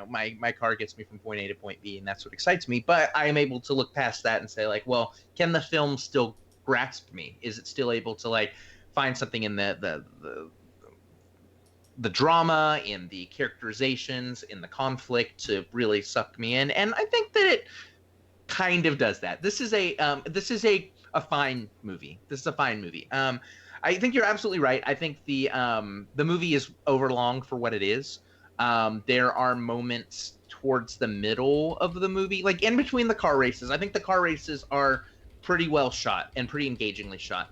my car gets me from point A to point B, and that's what excites me. But I am able to look past that and say, like, well, can the film still grasp me? Is it still able to like find something in the drama, in the characterizations, in the conflict to really suck me in? And I think that it kind of does that. This is a fine movie. This is a fine movie. I think you're absolutely right. I think the movie is overlong for what it is. There are moments towards the middle of the movie, like in between the car races. I think the car races are pretty well shot and pretty engagingly shot.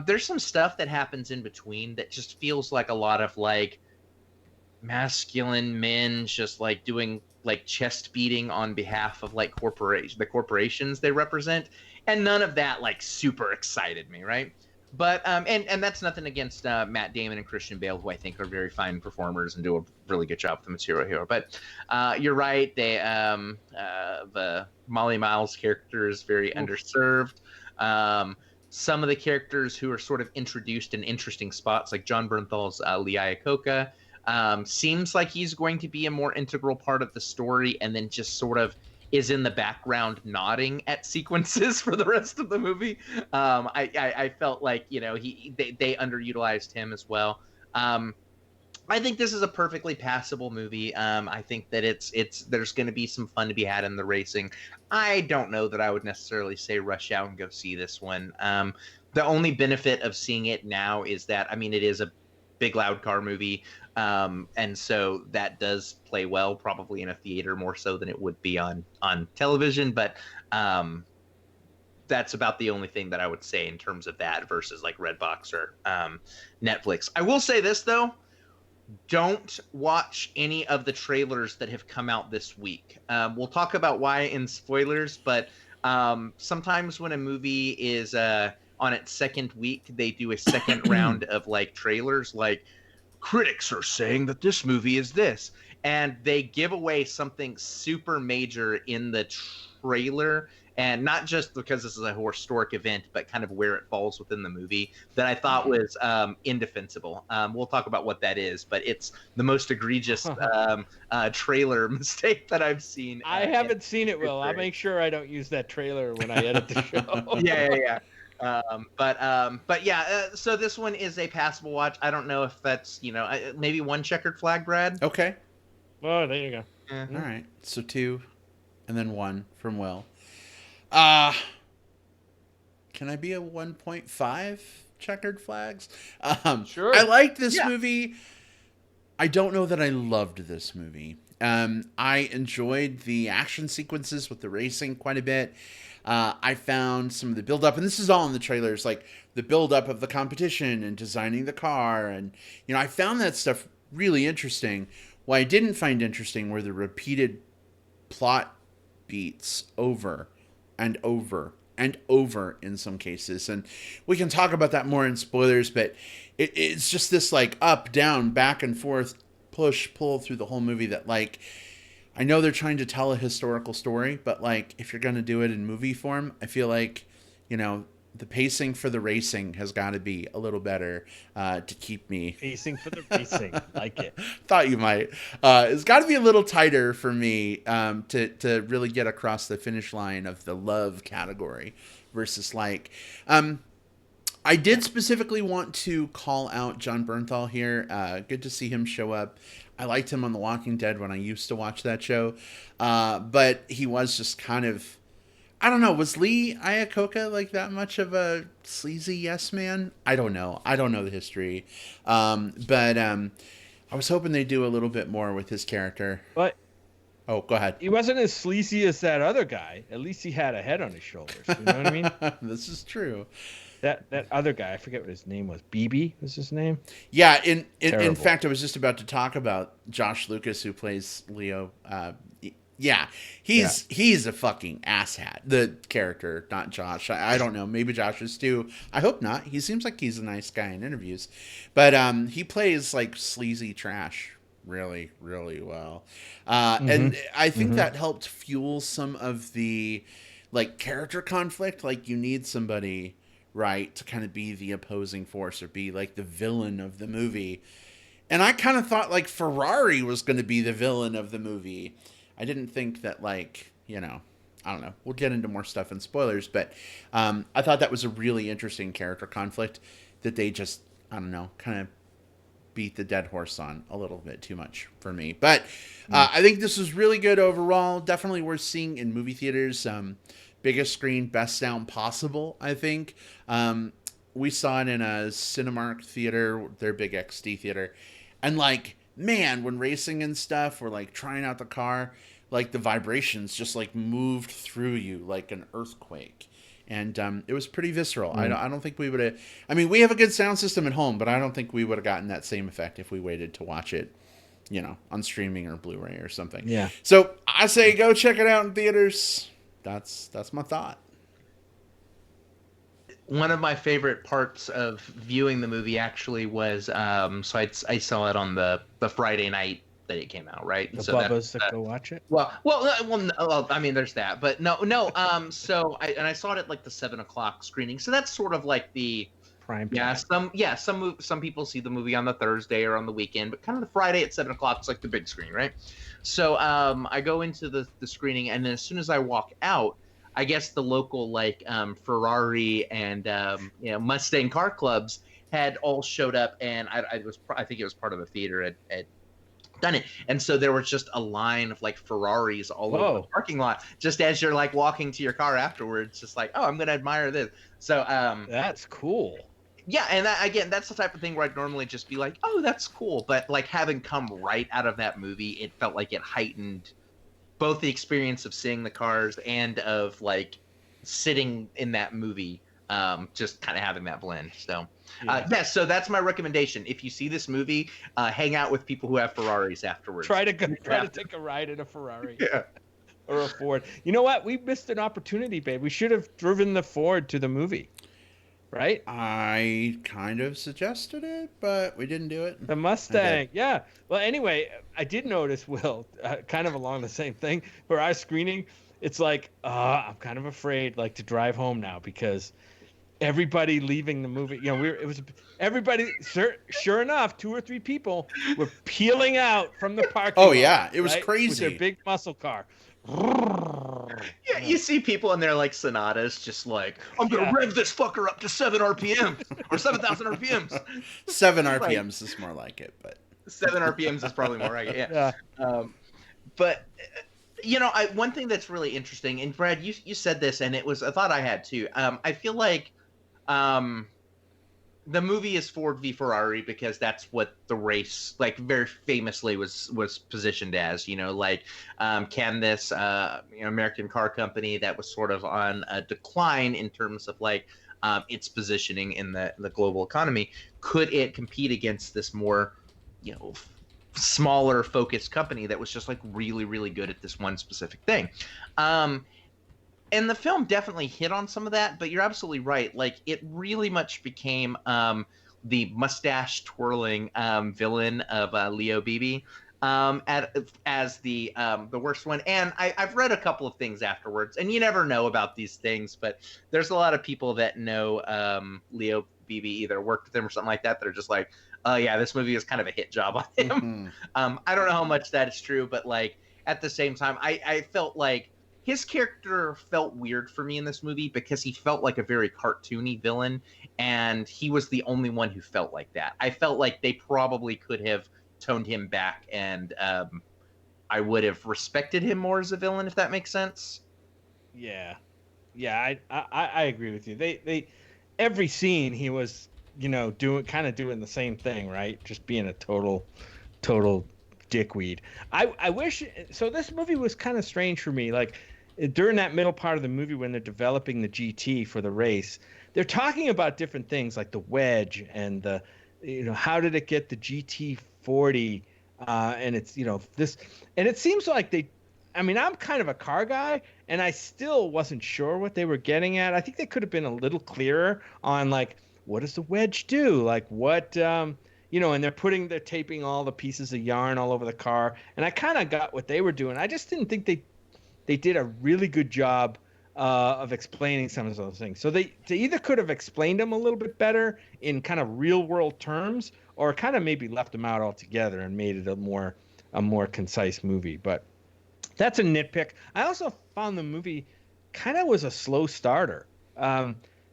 There's some stuff that happens in between that just feels like a lot of like masculine men just like doing like chest beating on behalf of like the corporations they represent, and none of that like super excited me, right? But and that's nothing against Matt Damon and Christian Bale, who I think are very fine performers and do a really good job with the material here. But you're right, the Molly Miles character is very underserved. Some of the characters who are sort of introduced in interesting spots, like John Bernthal's Lee Iacocca, seems like he's going to be a more integral part of the story, and then just sort of is in the background nodding at sequences for the rest of the movie. I felt like they underutilized him as well. I think this is a perfectly passable movie. I think that there's going to be some fun to be had in the racing. I don't know that I would necessarily say rush out and go see this one. The only benefit of seeing it now is that, I mean, it is big loud car movie. And so that does play well, probably in a theater more so than it would be on television. But that's about the only thing that I would say in terms of that versus like Redbox or Netflix. I will say this though. Don't watch any of the trailers that have come out this week. We'll talk about why in spoilers, but sometimes when a movie is on its second week, they do a second round of like trailers, like critics are saying that this movie is this, and they give away something super major in the trailer. And not just because this is a historic event, but kind of where it falls within the movie that I thought was indefensible. We'll talk about what that is, but it's the most egregious trailer mistake that I've seen. I haven't seen it, Will. I'll make sure I don't use that trailer when I edit the show. Yeah. But yeah, so this one is a passable watch. I don't know if that's, maybe one checkered flag, Brad. Okay. Oh, there you go. All right. So 2 and then 1 from Will. Can I be a 1.5 checkered flags? Sure. I liked this movie. I don't know that I loved this movie. I enjoyed the action sequences with the racing quite a bit. I found some of the build-up, and this is all in the trailers, like the build-up of the competition and designing the car. And, I found that stuff really interesting. What I didn't find interesting were the repeated plot beats over and over and over in some cases. And we can talk about that more in spoilers, but it's just this like up, down, back and forth, push, pull through the whole movie that like, I know they're trying to tell a historical story, but like if you're going to do it in movie form, I feel like, the pacing for the racing has got to be a little better to keep me. Pacing for the racing, like it. Thought you might. It's got to be a little tighter for me to really get across the finish line of the love category versus like. I did specifically want to call out John Bernthal here. Good to see him show up. I liked him on The Walking Dead when I used to watch that show, but he was just kind of. I don't know. Was Lee Iacocca like that much of a sleazy yes man? I don't know. I don't know the history. But I was hoping they'd do a little bit more with his character. But oh, go ahead. He wasn't as sleazy as that other guy. At least he had a head on his shoulders. You know what I mean? This is true. That other guy, I forget what his name was. BB was his name? Yeah. In fact, I was just about to talk about Josh Lucas, who plays Leo. Yeah, he's a fucking asshat. The character, not Josh. I don't know. Maybe Josh is too. I hope not. He seems like he's a nice guy in interviews, but he plays like sleazy trash really, really well. And I think that helped fuel some of the like character conflict. Like you need somebody, right, to kind of be the opposing force or be like the villain of the movie. And I kind of thought like Ferrari was going to be the villain of the movie. I didn't think that, like, I don't know. We'll get into more stuff in spoilers, but I thought that was a really interesting character conflict that they just, I don't know, kind of beat the dead horse on a little bit too much for me. But I think this was really good overall. Definitely worth seeing in movie theaters. Biggest screen, best sound possible, I think. We saw it in a Cinemark theater, their big XD theater. And, like, man, when racing and stuff, or like trying out the car, like the vibrations just like moved through you like an earthquake, and it was pretty visceral. I don't think we would have. I mean, we have a good sound system at home, but I don't think we would have gotten that same effect if we waited to watch it, on streaming or Blu-ray or something. Yeah. So I say go check it out in theaters. That's my thought. One of my favorite parts of viewing the movie actually was so I saw it on the Friday night that it came out, right? The so Bubbas that go watch it. Well, I mean, there's that, but no. So I saw it at like the 7:00 screening, so that's sort of like the prime time. Some people see the movie on the Thursday or on the weekend, but kind of the Friday at 7:00 is like the big screen, right? So I go into the screening, and then as soon as I walk out, I guess the local like Ferrari and Mustang car clubs had all showed up, and I think it was part of the theater at done it, and so there was just a line of like Ferraris all over the parking lot, just as you're like walking to your car afterwards, just like, oh, I'm gonna admire this. So that's cool. Yeah, and again, that's the type of thing where I'd normally just be like, "Oh, that's cool," but like having come right out of that movie, it felt like it heightened both the experience of seeing the cars and of like sitting in that movie, just kind of having that blend. So, so that's my recommendation. If you see this movie, hang out with people who have Ferraris afterwards. Try to take a ride in a Ferrari. Yeah. Or a Ford. You know what? We missed an opportunity, babe. We should have driven the Ford to the movie. Right? I kind of suggested it, but we didn't do it. The Mustang. Yeah. Well, anyway, I did notice, Will, kind of along the same thing. For our screening, it's like, I'm kind of afraid like to drive home now because everybody leaving the movie, everybody, sure enough, 2 or 3 people were peeling out from the parking lot. Oh, yeah. It was right? crazy. With their big muscle car. Yeah, you see people in their like Sonatas just like, I'm gonna rev this fucker up to 7 RPMs or 7,000 RPMs. 7 RPMs is more like it, but 7 RPMs is probably more right. Yeah. But one thing that's really interesting, and Brad, you said this, and I thought I had too. I feel like the movie is Ford v Ferrari because that's what the race, like, very famously was positioned as. Can this American car company that was sort of on a decline in terms of like its positioning in the global economy, could it compete against this more smaller focused company that was just like really, really good at this one specific thing? And the film definitely hit on some of that, but you're absolutely right. Like, it really much became the mustache twirling villain of Leo Beebe as the worst one. And I've read a couple of things afterwards, and you never know about these things, but there's a lot of people that know Leo Beebe, either worked with him or something like that, that are just like, oh yeah, this movie is kind of a hit job on him. Mm-hmm. I don't know how much that is true, but like at the same time, I felt like his character felt weird for me in this movie because he felt like a very cartoony villain, and he was the only one who felt like that. I felt like they probably could have toned him back, and I would have respected him more as a villain, if that makes sense. Yeah, I agree with you. They every scene he was doing the same thing, right? Just being a total dickweed. I wish so. This movie was kind of strange for me. Like, during that middle part of the movie when they're developing the GT for the race, they're talking about different things like the wedge and the, how did it get the GT40, and it's this, and it seems like I'm kind of a car guy, and I still wasn't sure what they were getting at. I think they could have been a little clearer on like, what does the wedge do? Like what, and they're taping all the pieces of yarn all over the car. And I kind of got what they were doing. I just didn't think they did a really good job of explaining some of those things. So they either could have explained them a little bit better in kind of real world terms, or kind of maybe left them out altogether and made it a more concise movie. But that's a nitpick. I also found the movie kind of was a slow starter.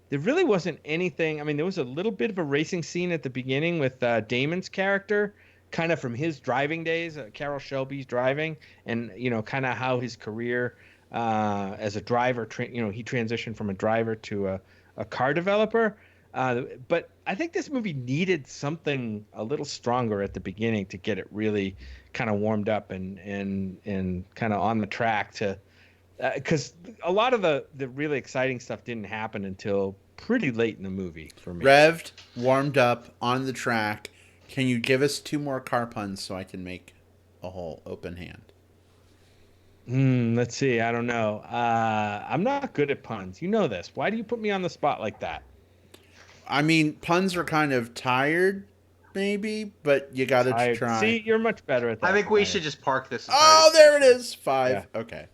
There really wasn't anything. I mean, there was a little bit of a racing scene at the beginning with Damon's character, kind of from his driving days, Carroll Shelby's driving, and kind of how his career as a driver, he transitioned from a driver to a car developer. But I think this movie needed something a little stronger at the beginning to get it really kind of warmed up and kind of on the track to. Because a lot of the really exciting stuff didn't happen until pretty late in the movie for me. Revved, warmed up, on the track. Can you give us 2 more car puns so I can make a whole open hand? Let's see. I don't know. I'm not good at puns. You know this. Why do you put me on the spot like that? I mean, puns are kind of tired, maybe, but you got to try. See, you're much better at that. I think we should just park this. Oh, there it is. 5. Yeah. Okay.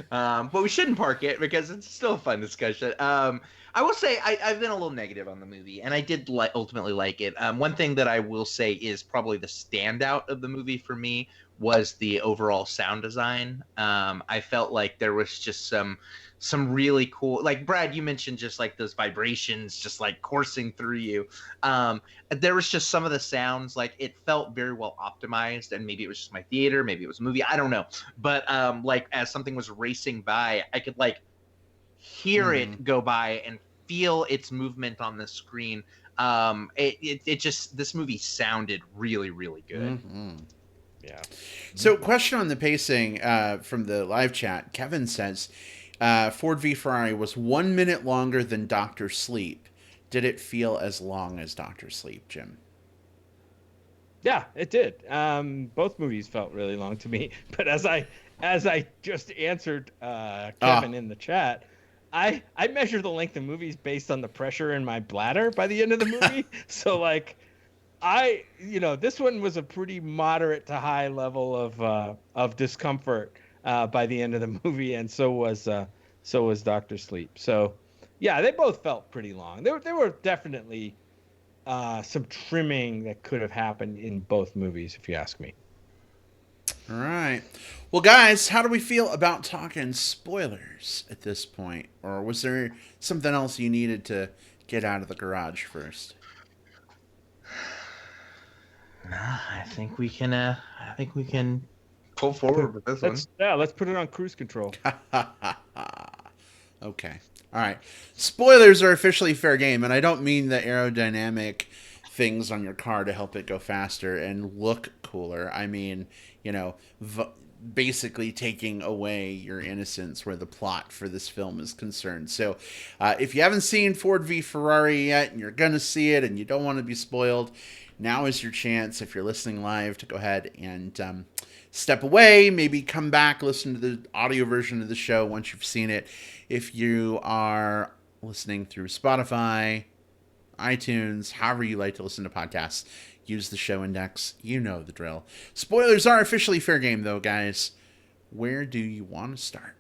But we shouldn't park it because it's still a fun discussion. I will say I've been a little negative on the movie, and I did ultimately like it. One thing that I will say is probably the standout of the movie for me was the overall sound design. I felt like there was just some really cool, like Brad, you mentioned just like those vibrations just like coursing through you. There was just some of the sounds, like it felt very well optimized, and maybe it was just my theater, maybe it was a movie, I don't know. But like as something was racing by, I could like hear it go by and feel its movement on the screen. It just, this movie sounded really, really good. Mm-hmm. Yeah. So, question on the pacing from the live chat. Kevin says Ford v Ferrari was 1 minute longer than Doctor Sleep. Did it feel as long as Doctor Sleep, Jim? Yeah, it did. Both movies felt really long to me, but as I just answered Kevin in the chat, I measure the length of movies based on the pressure in my bladder by the end of the movie. So like this one was a pretty moderate to high level of discomfort by the end of the movie, and so was Doctor Sleep. So yeah, they both felt pretty long. There were definitely some trimming that could have happened in both movies, if you ask me. All right. Well, guys, how do we feel about talking spoilers at this point? Or was there something else you needed to get out of the garage first? I think we can pull forward with this one. Let's put it on cruise control. Okay. All right. Spoilers are officially fair game, and I don't mean the aerodynamic things on your car to help it go faster and look cooler. I mean, basically taking away your innocence where the plot for this film is concerned. So, if you haven't seen Ford v Ferrari yet, and you're gonna see it, and you don't want to be spoiled, now is your chance. If you're listening live, to go ahead and step away, maybe come back, listen to the audio version of the show once you've seen it. If you are listening through Spotify, iTunes, however you like to listen to podcasts, use the show index. You know the drill. Spoilers are officially fair game, though, guys. Where do you want to start?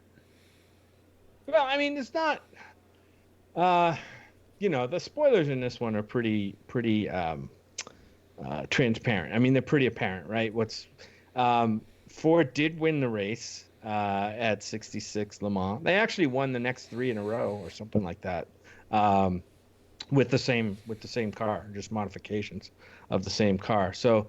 Well, I mean, it's not. The spoilers in this one are pretty transparent. I mean, they're pretty apparent, right? Ford did win the race at 66 Le Mans. They actually won the next 3 in a row or something like that. With the same car, just modifications of the same car. So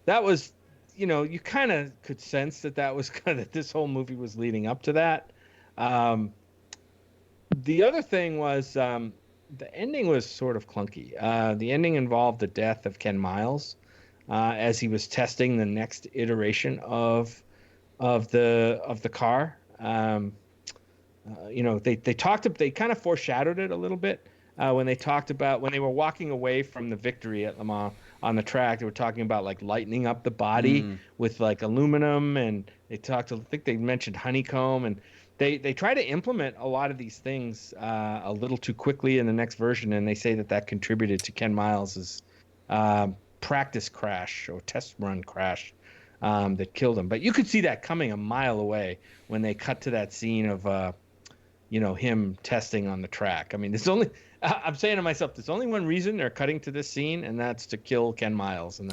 that was, you kind of could sense that was kind of, this whole movie was leading up to that. The other thing was the ending was sort of clunky. The ending involved the death of Ken Miles as he was testing the next iteration of the car. They kind of foreshadowed it a little bit. When they talked about when they were walking away from the victory at Le Mans on the track, they were talking about like lightening up the body with like aluminum, and I think they mentioned honeycomb, and they try to implement a lot of these things a little too quickly in the next version, and they say that contributed to Ken Miles's practice crash or test run crash that killed him. But you could see that coming a mile away when they cut to that scene of him testing on the track. I mean, I'm saying to myself, there's only one reason they're cutting to this scene, and that's to kill Ken Miles. And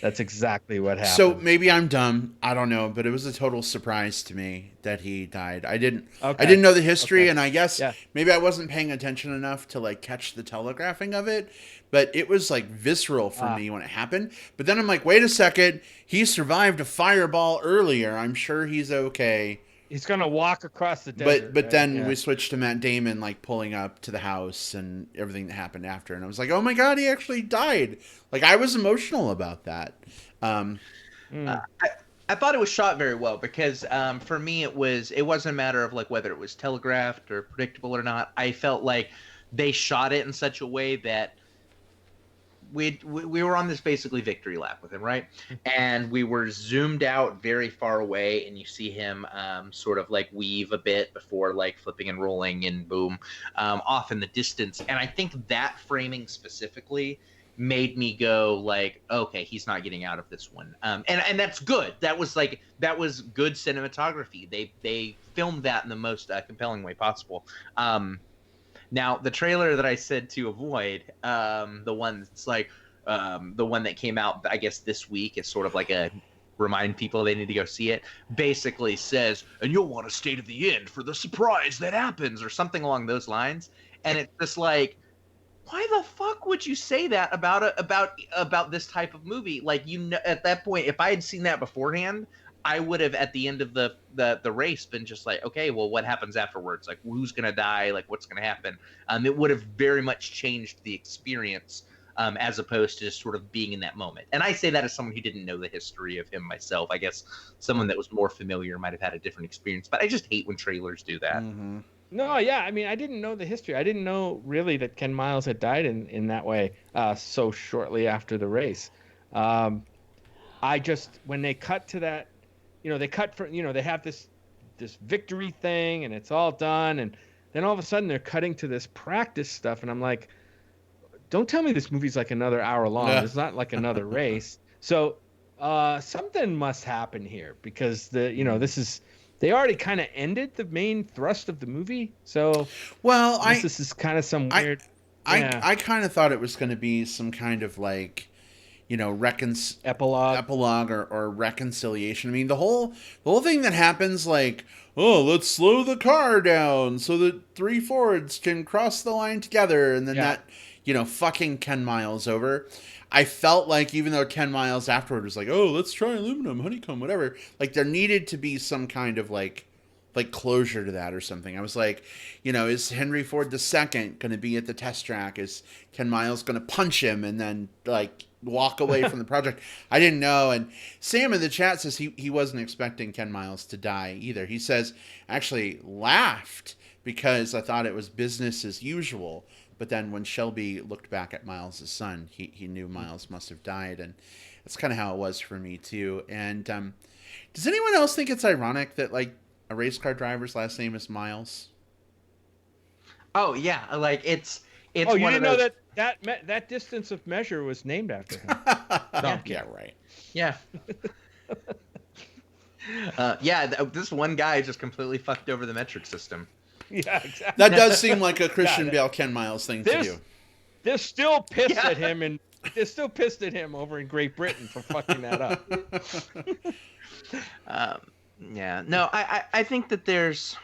that's exactly what happened. So maybe I'm dumb. I don't know, but it was a total surprise to me that he died. I didn't know the history, and I guess maybe I wasn't paying attention enough to like catch the telegraphing of it. But it was like visceral for me when it happened. But then I'm like, wait a second, he survived a fireball earlier. I'm sure he's okay. He's gonna walk across the desert. But then we switched to Matt Damon like pulling up to the house and everything that happened after, and I was like, oh my god, he actually died. Like I was emotional about that. I thought it was shot very well because for me it wasn't a matter of like whether it was telegraphed or predictable or not. I felt like they shot it in such a way that we were on this basically victory lap with him, right? And we were zoomed out very far away, and you see him sort of like weave a bit before like flipping and rolling and boom off in the distance. And I think that framing specifically made me go like, okay, he's not getting out of this one. And that's good. That was good cinematography. They filmed that in the most compelling way possible. Now, the trailer that I said to avoid, the one that's like the one that came out, I guess, this week is sort of like a remind people they need to go see it, basically says, and you'll want to stay to the end for the surprise that happens, or something along those lines. And it's just like, why the fuck would you say that about this type of movie? Like, at that point, if I had seen that beforehand, I would have at the end of the race been just like, okay, well, what happens afterwards? Like, who's gonna die? Like, what's gonna happen? It would have very much changed the experience, as opposed to just sort of being in that moment. And I say that as someone who didn't know the history of him myself. I guess someone that was more familiar might have had a different experience. But I just hate when trailers do that. Mm-hmm. No, yeah, I mean, I didn't know the history. I didn't know really that Ken Miles had died in that way so shortly after the race. I just when they cut to that, they cut for they have this victory thing and it's all done, and then all of a sudden they're cutting to this practice stuff, and I'm like, don't tell me this movie's like another hour long. Yeah. It's not like another race. So something must happen here because this is they already kind of ended the main thrust of the movie. So Well, this is kind of some weird. I kind of thought it was going to be some kind of like, epilogue or reconciliation. I mean, the whole thing that happens, like, oh, let's slow the car down so that 3 Fords can cross the line together, and then that, fucking Ken Miles over. I felt like even though Ken Miles afterward was like, oh, let's try aluminum, honeycomb, whatever, like there needed to be some kind of like closure to that or something. I was like, is Henry Ford II going to be at the test track? Is Ken Miles going to punch him and then like walk away from the project? I didn't know. And Sam in the chat says he wasn't expecting Ken Miles to die either. He says, actually laughed because I thought it was business as usual. But then when Shelby looked back at Miles' son, he knew Miles must have died. And that's kind of how it was for me too. And does anyone else think it's ironic that like a race car driver's last name is Miles? Oh yeah, like it's. Oh, you didn't know that distance of measure was named after him. Yeah, right. Yeah. This one guy just completely fucked over the metric system. Yeah, exactly. That does seem like a Christian Bale Ken Miles thing to do. They're still pissed at him, and they're still pissed at him over in Great Britain for fucking that up. No, I think that there's.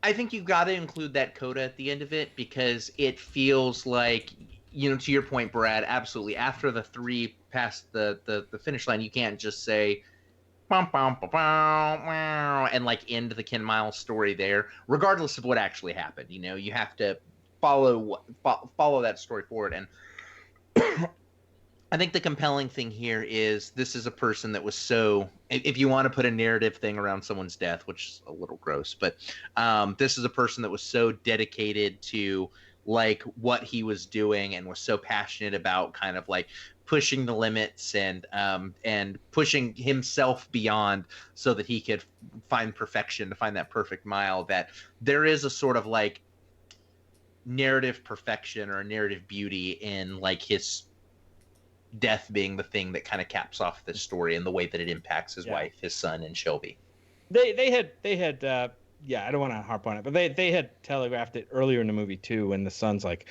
I think you've got to include that coda at the end of it because it feels like, to your point, Brad, absolutely. After the 3 past the finish line, you can't just say, bum, bum, bum, bum, wow, and like end the Ken Miles story there, regardless of what actually happened. You have to follow that story forward. And I think the compelling thing here is this is a person that was so, if you want to put a narrative thing around someone's death, which is a little gross, but this is a person that was so dedicated to like what he was doing and was so passionate about kind of like pushing the limits and pushing himself beyond so that he could find perfection, to find that perfect mile, that there is a sort of like narrative perfection or a narrative beauty in like his death being the thing that kind of caps off this story and the way that it impacts his wife, his son, and Shelby. They had I don't want to harp on it, but they had telegraphed it earlier in the movie too, when the son's like,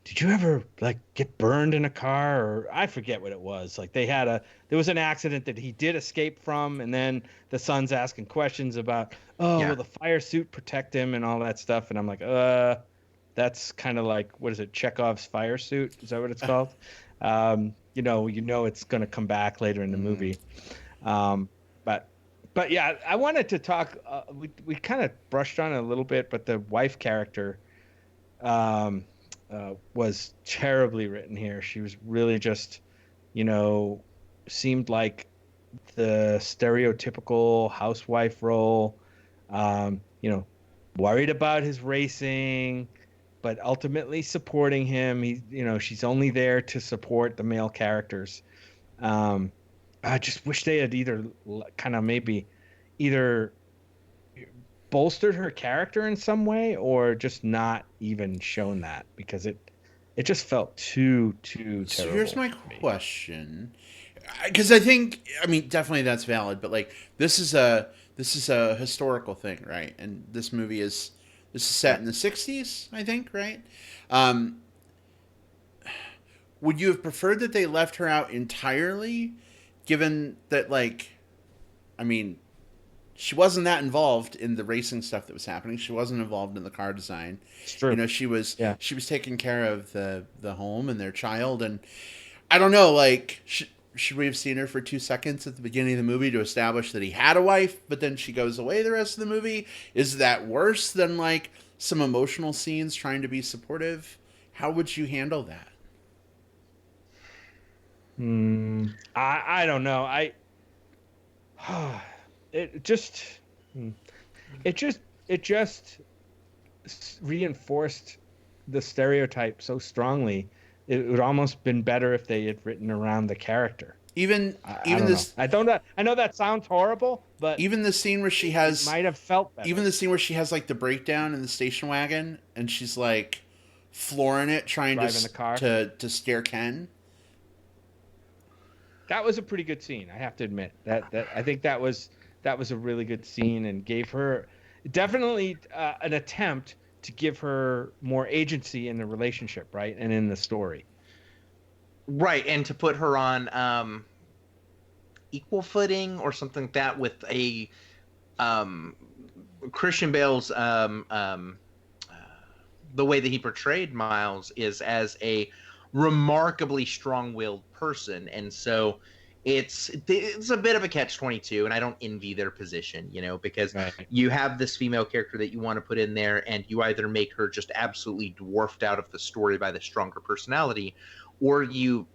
did you ever like get burned in a car? Or I forget what it was. Like there was an accident that he did escape from, and then the son's asking questions about, will the fire suit protect him and all that stuff, and I'm like, that's kind of like, what is it, Chekhov's fire suit? Is that what it's called? It's going to come back later in the movie. But yeah, I wanted to talk, we kind of brushed on it a little bit, but the wife character was terribly written here. She was really just, seemed like the stereotypical housewife role, worried about his racing, but ultimately supporting him. She's only there to support the male characters. I just wish they had either bolstered her character in some way, or just not even shown that, because it just felt too terrible. So here's my question, because I think, definitely that's valid, but like this is a historical thing, right? And this movie is set in the 60s, I think, right? Would you have preferred that they left her out entirely, given that, like, she wasn't that involved in the racing stuff that was happening. She wasn't involved in the car design. It's true. She was taking care of the home and their child, and I don't know, like, should we have seen her for 2 seconds at the beginning of the movie to establish that he had a wife, but then she goes away the rest of the movie? Is that worse than like some emotional scenes trying to be supportive? How would you handle that? I don't know. It just it just reinforced the stereotype so strongly. It would almost been better if they had written around the character. Even Even this, I don't know. I know that sounds horrible, but even the scene where she has, it might have felt better. even the scene where she has like the breakdown in the station wagon and she's like flooring it, trying Driving the car. to scare Ken. That was a pretty good scene, I have to admit. That I think that was a really good scene and gave her definitely an attempt to give her more agency in the relationship, right, and in the story. Right, and to put her on equal footing or something like that with a Christian Bale's the way that he portrayed Miles is as a remarkably strong-willed person, and so it's a bit of a catch-22, and I don't envy their position, because you have this female character that you want to put in there, and you either make her just absolutely dwarfed out of the story by the stronger personality, or you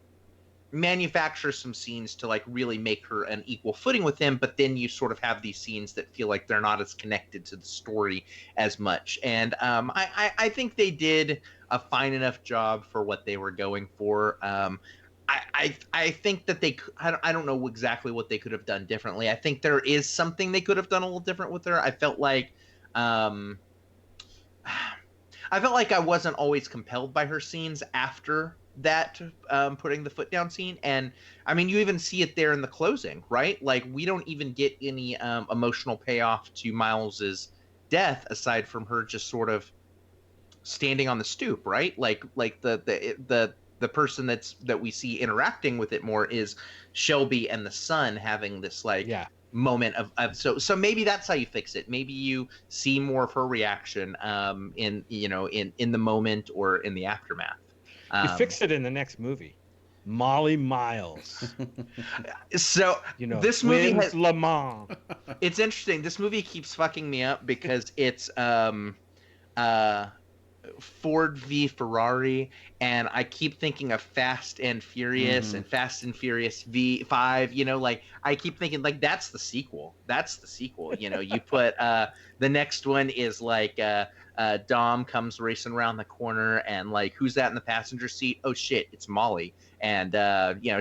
manufacture some scenes to like really make her an equal footing with him, but then you sort of have these scenes that feel like they're not as connected to the story as much. And I think they did a fine enough job for what they were going for. I think that I don't know exactly what they could have done differently. I think there is something they could have done a little different with her. I felt like I wasn't always compelled by her scenes after that putting the foot down scene. And I mean, you even see it there in the closing, right? Like, we don't even get any emotional payoff to Miles's death aside from her just sort of standing on the stoop, right? Like the person that we see interacting with it more is Shelby and the son having this moment of so maybe that's how you fix it. Maybe you see more of her reaction in the moment or in the aftermath. You fix it in the next movie, Molly Miles. So this movie has Le Mans. It's interesting. This movie keeps fucking me up because it's Ford v Ferrari, and I keep thinking of Fast and Furious and Fast and Furious V5. Like, I keep thinking like that's the sequel. You put the next one is like Dom comes racing around the corner, and like, who's that in the passenger seat? Oh shit, it's Molly, and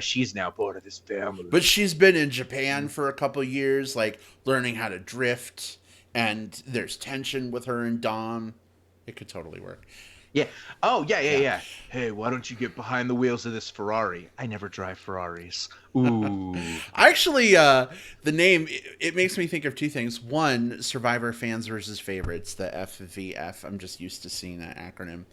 she's now part of this family. But she's been in Japan for a couple years, like learning how to drift, and there's tension with her and Dom. It could totally work. Yeah. Oh, yeah. Hey, why don't you get behind the wheels of this Ferrari? I never drive Ferraris. Ooh. Actually, the name, it makes me think of two things. One, Survivor fans versus favorites, the FVF. I'm just used to seeing that acronym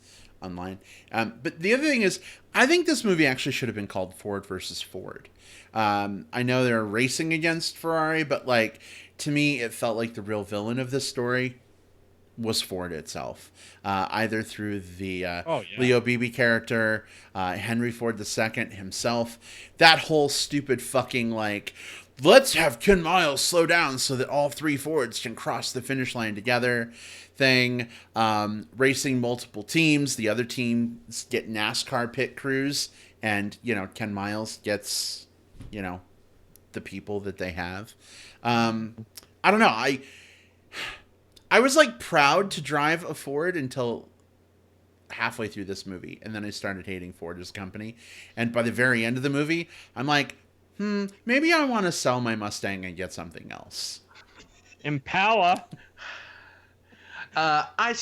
online. But the other thing is, I think this movie actually should have been called Ford versus Ford. I know they're racing against Ferrari, but like, to me, it felt like the real villain of this story was Ford itself, either through the Leo Beebe character, Henry Ford II himself, that whole stupid fucking like, let's have Ken Miles slow down so that all three Fords can cross the finish line together thing, racing multiple teams, the other teams get NASCAR pit crews, and Ken Miles gets the people that they have. I don't know, I was like proud to drive a Ford until halfway through this movie, and then I started hating Ford as a company. And by the very end of the movie, I'm like, maybe I want to sell my Mustang and get something else. Impala. I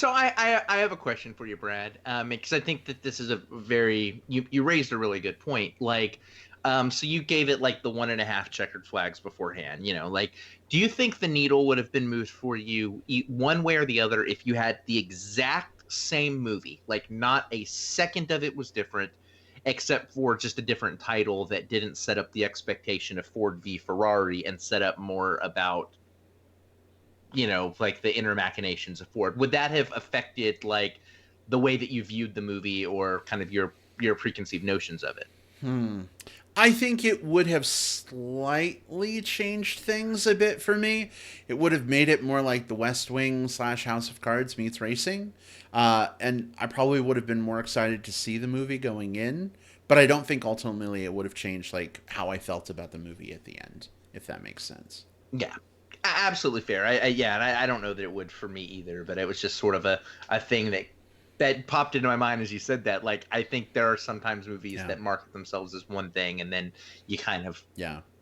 have a question for you, Brad, because I think that this is a very you raised a really good point. Like, so you gave it like the 1.5 checkered flags beforehand. Like, do you think the needle would have been moved for you one way or the other if you had the exact same movie? Like, not a second of it was different, except for just a different title that didn't set up the expectation of Ford v Ferrari and set up more about, like the inner machinations of Ford. Would that have affected like the way that you viewed the movie or kind of your preconceived notions of it? I think it would have slightly changed things a bit for me. It would have made it more like the West Wing / House of Cards meets racing. And I probably would have been more excited to see the movie going in. But I don't think ultimately it would have changed like how I felt about the movie at the end, if that makes sense. Yeah, absolutely fair. And I don't know that it would for me either, but it was just sort of a thing that popped into my mind as you said that. Like, I think there are sometimes movies that market themselves as one thing, and then you kind of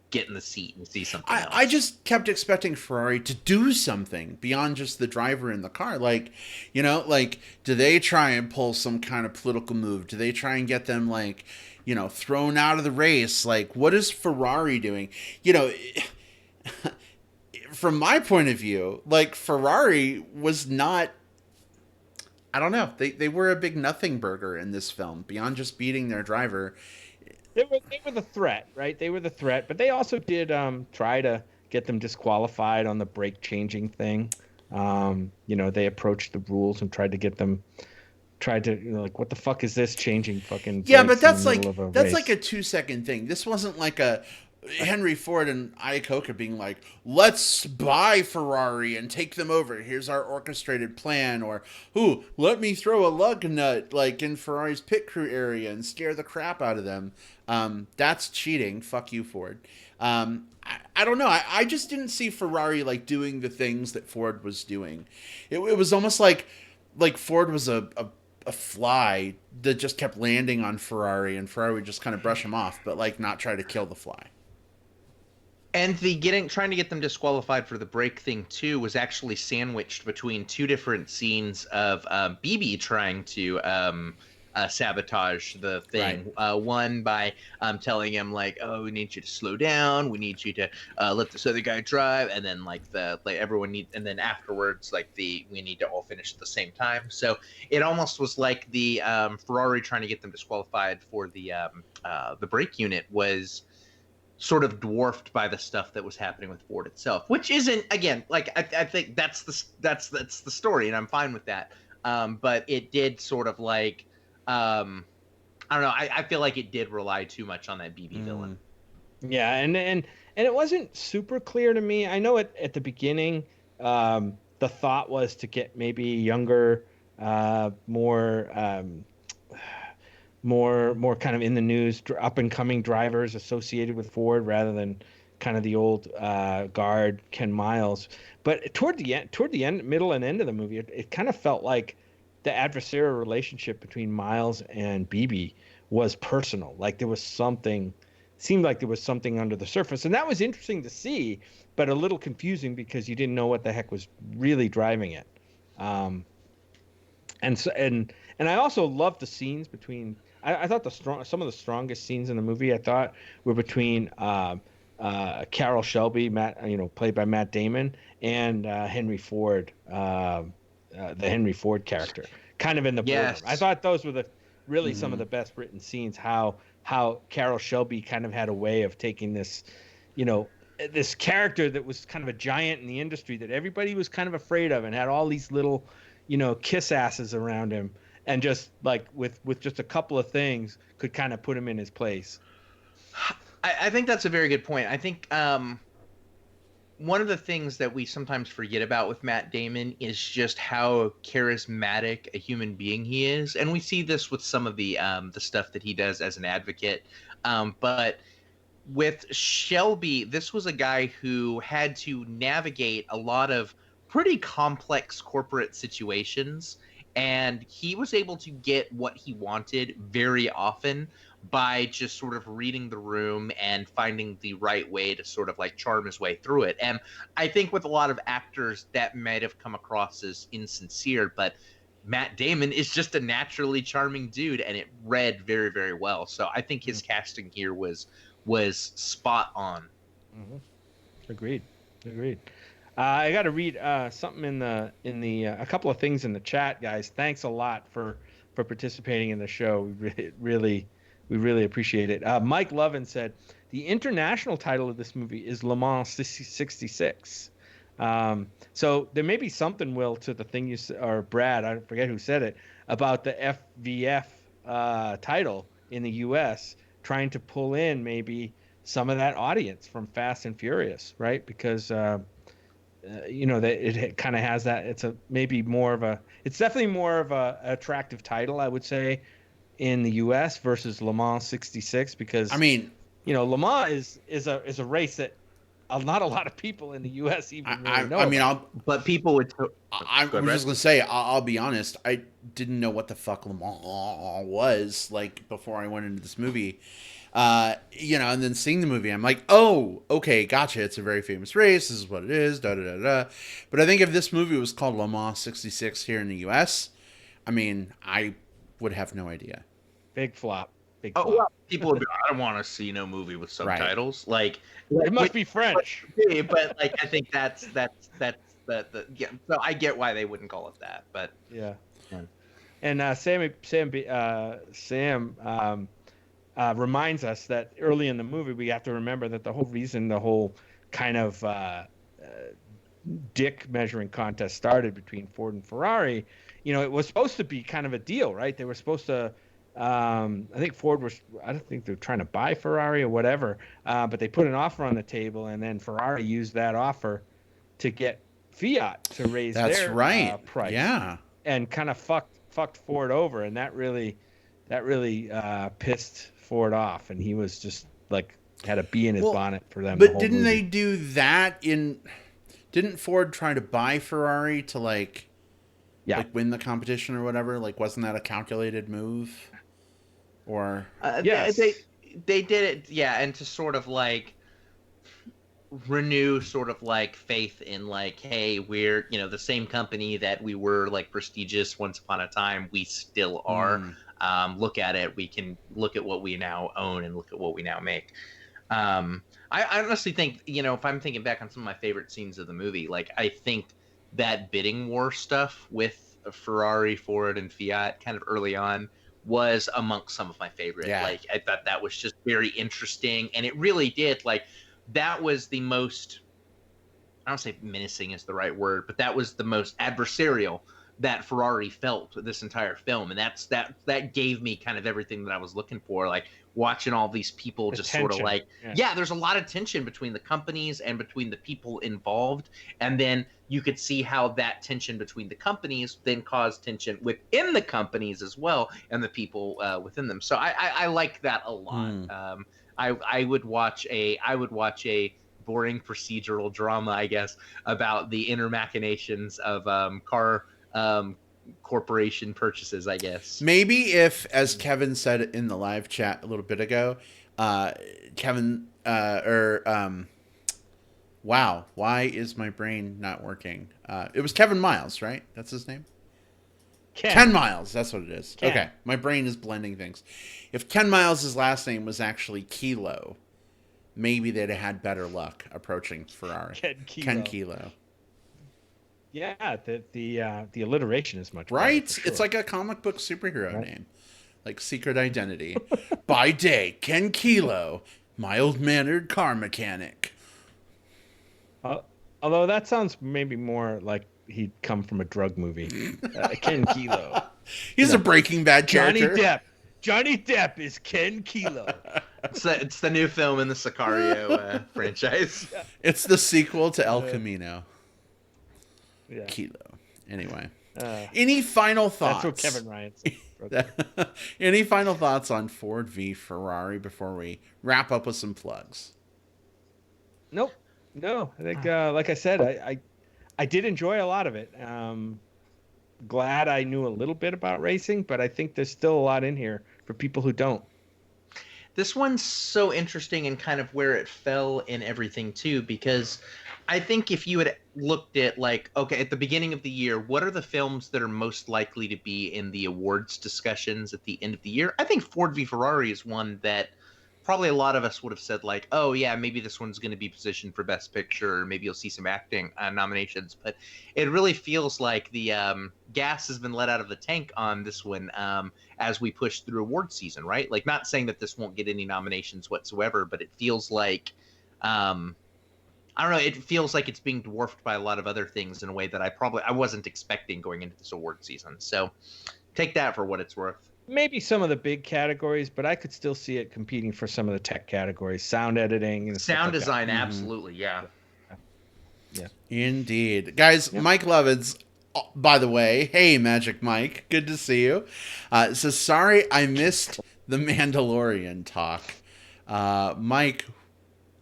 get in the seat and see something else. I just kept expecting Ferrari to do something beyond just the driver in the car. Like, you know, like, do they try and pull some kind of political move? Do they try and get them, like, you know, thrown out of the race? Like, what is Ferrari doing? You know, from my point of view, like, Ferrari was not, I don't know. They were a big nothing burger in this film beyond just beating their driver. They were the threat, right? They were the threat, but they also did try to get them disqualified on the brake changing thing. You know, they approached the rules and tried to, you know, like, what the fuck is this changing fucking? Yeah, but that's like like a 2-second thing. This wasn't like a Henry Ford and Iacocca being like, let's buy Ferrari and take them over. Here's our orchestrated plan. Or, ooh, let me throw a lug nut like in Ferrari's pit crew area and scare the crap out of them. That's cheating. Fuck you, Ford. I don't know. I just didn't see Ferrari like doing the things that Ford was doing. It was almost like Ford was a fly that just kept landing on Ferrari, and Ferrari would just kind of brush him off, but like not try to kill the fly. And trying to get them disqualified for the brake thing too was actually sandwiched between two different scenes of BB trying to sabotage the thing. Right. One by telling him like, "Oh, we need you to slow down. We need you to let this other guy drive," and then and then afterwards we need to all finish at the same time. So it almost was like the Ferrari trying to get them disqualified for the brake unit was sort of dwarfed by the stuff that was happening with Ford itself, which isn't, again, like I think that's the story, and I'm fine with that. But it did sort of like, I don't know. I feel like it did rely too much on that BB villain. Yeah, and it wasn't super clear to me. I know at the beginning, the thought was to get maybe younger, more kind of in the news, up and coming drivers associated with Ford rather than kind of the old guard Ken Miles. But toward the end, middle and end of the movie, it kind of felt like the adversarial relationship between Miles and BB was personal. Like seemed like there was something under the surface, and that was interesting to see, but a little confusing because you didn't know what the heck was really driving it. And I also loved the scenes between. I thought some of the strongest scenes in the movie I thought were between Carroll Shelby, played by Matt Damon, and Henry Ford, the Henry Ford character, kind of in the boardroom. I thought those were really some of the best written scenes. How Carroll Shelby kind of had a way of taking this, this character that was kind of a giant in the industry that everybody was kind of afraid of and had all these little, kiss asses around him. And just like with just a couple of things could kind of put him in his place. I think that's a very good point. I think one of the things that we sometimes forget about with Matt Damon is just how charismatic a human being he is, and we see this with some of the stuff that he does as an advocate. But with Shelby, this was a guy who had to navigate a lot of pretty complex corporate situations. And he was able to get what he wanted very often by just sort of reading the room and finding the right way to sort of like charm his way through it. And I think with a lot of actors that might have come across as insincere, but Matt Damon is just a naturally charming dude, and it read very, very well. So I think his casting here was spot on. Mm-hmm. Agreed. I got to read something in the a couple of things in the chat, guys. Thanks a lot for participating in the show. We really appreciate it. Mike Lovin said the international title of this movie is Le Mans 66. So there may be something, Will, to the thing or Brad, I forget who said it, about the FVF title in the U.S. trying to pull in maybe some of that audience from Fast and Furious, right? Because that it kind of has that. It's definitely more of a attractive title, I would say, in the U.S. versus Le Mans '66, I because mean, Le Mans is a race that not a lot of people in the U.S. even really know I mean, about. But people would. I Go ahead, was Brett. just gonna say, I'll be honest. I didn't know what the fuck Le Mans was like before I went into this movie. And then seeing the movie, I'm like, oh, okay, gotcha. It's a very famous race. This is what it is. Da da da da. But I think if this movie was called Le Mans '66 here in the U.S., I mean, I would have no idea. Big flop. Big Oh, flop. well, people would be. I don't want to see no movie with subtitles. Like It must be French. but like I think that's the yeah. So I get why they wouldn't call it that, but Yeah. And Sam reminds us that early in the movie we have to remember that the whole reason the whole kind of dick measuring contest started between Ford and Ferrari, it was supposed to be kind of a deal, right? They were supposed to. I think I don't think they're trying to buy Ferrari or whatever, but they put an offer on the table, and then Ferrari used that offer to get Fiat to raise their price. Yeah. And kind of fucked Ford over, and that really pissed Ford off, and he was just like had a bee in his bonnet for them. But didn't they do that Didn't Ford try to buy Ferrari to like win the competition or whatever? Like, wasn't that a calculated move? Or yes, they did it, yeah, and to sort of like renew sort of like faith in like, hey, we're the same company that we were like prestigious once upon a time. We still are. Look at it. We can look at what we now own and look at what we now make. I honestly think if I'm thinking back on some of my favorite scenes of the movie, like I think that bidding war stuff with Ferrari, Ford, and Fiat kind of early on was amongst some of my favorite. Yeah. Like I thought that was just very interesting, and it really did that was the most, I don't say menacing is the right word, but that was the most adversarial that Ferrari felt this entire film. And that gave me kind of everything that I was looking for, like watching all these people just sort of like, yeah, there's a lot of tension between the companies and between the people involved. And then you could see how that tension between the companies then caused tension within the companies as well, and the people within them. So I like that a lot. I would watch a boring procedural drama, I guess, about the inner machinations of car corporation purchases, I guess. Maybe if, as Kevin said in the live chat a little bit ago, Kevin wow, why is my brain not working? It was Kevin Miles, right? That's his name? Ken Miles, that's what it is. Ken. Okay, my brain is blending things. If Ken Miles' last name was actually Kilo, maybe they'd have had better luck approaching Ferrari. Ken Kilo. Yeah, the alliteration is much right. Better, sure. It's like a comic book superhero name, like Secret Identity. By day, Ken Kilo, mild-mannered car mechanic. Although that sounds maybe more like he'd come from a drug movie. Ken Kilo. He's a Breaking Bad character. Johnny Depp is Ken Kilo. It's the new film in the Sicario franchise. It's the sequel to El Camino. Yeah. Kilo. Anyway, any final thoughts? That's what Kevin Ryan said. Any final thoughts on Ford v Ferrari before we wrap up with some plugs? Nope. No, I think, like I said, I did enjoy a lot of it. Glad I knew a little bit about racing, but I think there's still a lot in here for people who don't. This one's so interesting and kind of where it fell in everything too, because I think if you had looked at like, okay, at the beginning of the year, what are the films that are most likely to be in the awards discussions at the end of the year? I think Ford v Ferrari is one that probably a lot of us would have said like, oh yeah, maybe this one's going to be positioned for Best Picture, or maybe you'll see some acting nominations. But it really feels like the gas has been let out of the tank on this one as we push through award season, right? Like, not saying that this won't get any nominations whatsoever, but it feels like, I don't know, it feels like it's being dwarfed by a lot of other things in a way that I wasn't expecting going into this award season. So take that for what it's worth. maybe some of the big categories, but I could still see it competing for some of the tech categories, sound editing and stuff Sound like design, that. absolutely, yeah. Yeah. Indeed. Guys, Yep. Mike Lovins, by the way, hey, Magic Mike, good to see you. Says, sorry I missed the Mandalorian talk. Mike,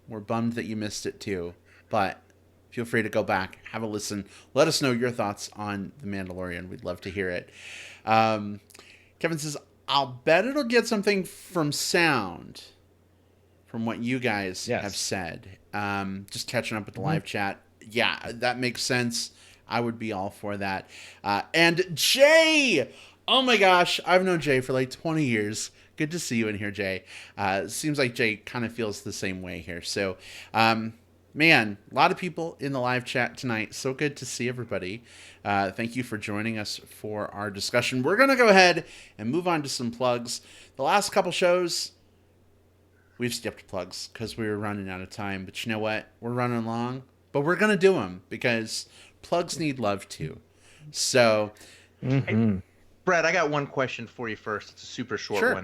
we're bummed that you missed it too, but feel free to go back, have a listen. Let us know your thoughts on the Mandalorian. We'd love to hear it. Kevin says, I'll bet it'll get something from sound, from what you guys have said. Just catching up with the live chat. Yeah, that makes sense. I would be all for that. And Jay! Oh my gosh, I've known Jay for like 20 years. Good to see you in here, Jay. Seems like Jay kind of feels the same way here. So, man, a lot of people in the live chat tonight. So good to see everybody. Thank you for joining us for our discussion. We're going to go ahead and move on to some plugs. The last couple shows, we've skipped plugs because we were running out of time. But you know what? We're running long. But we're going to do them because plugs need love too. So, Hey, Brad, I got one question for you first. It's a super short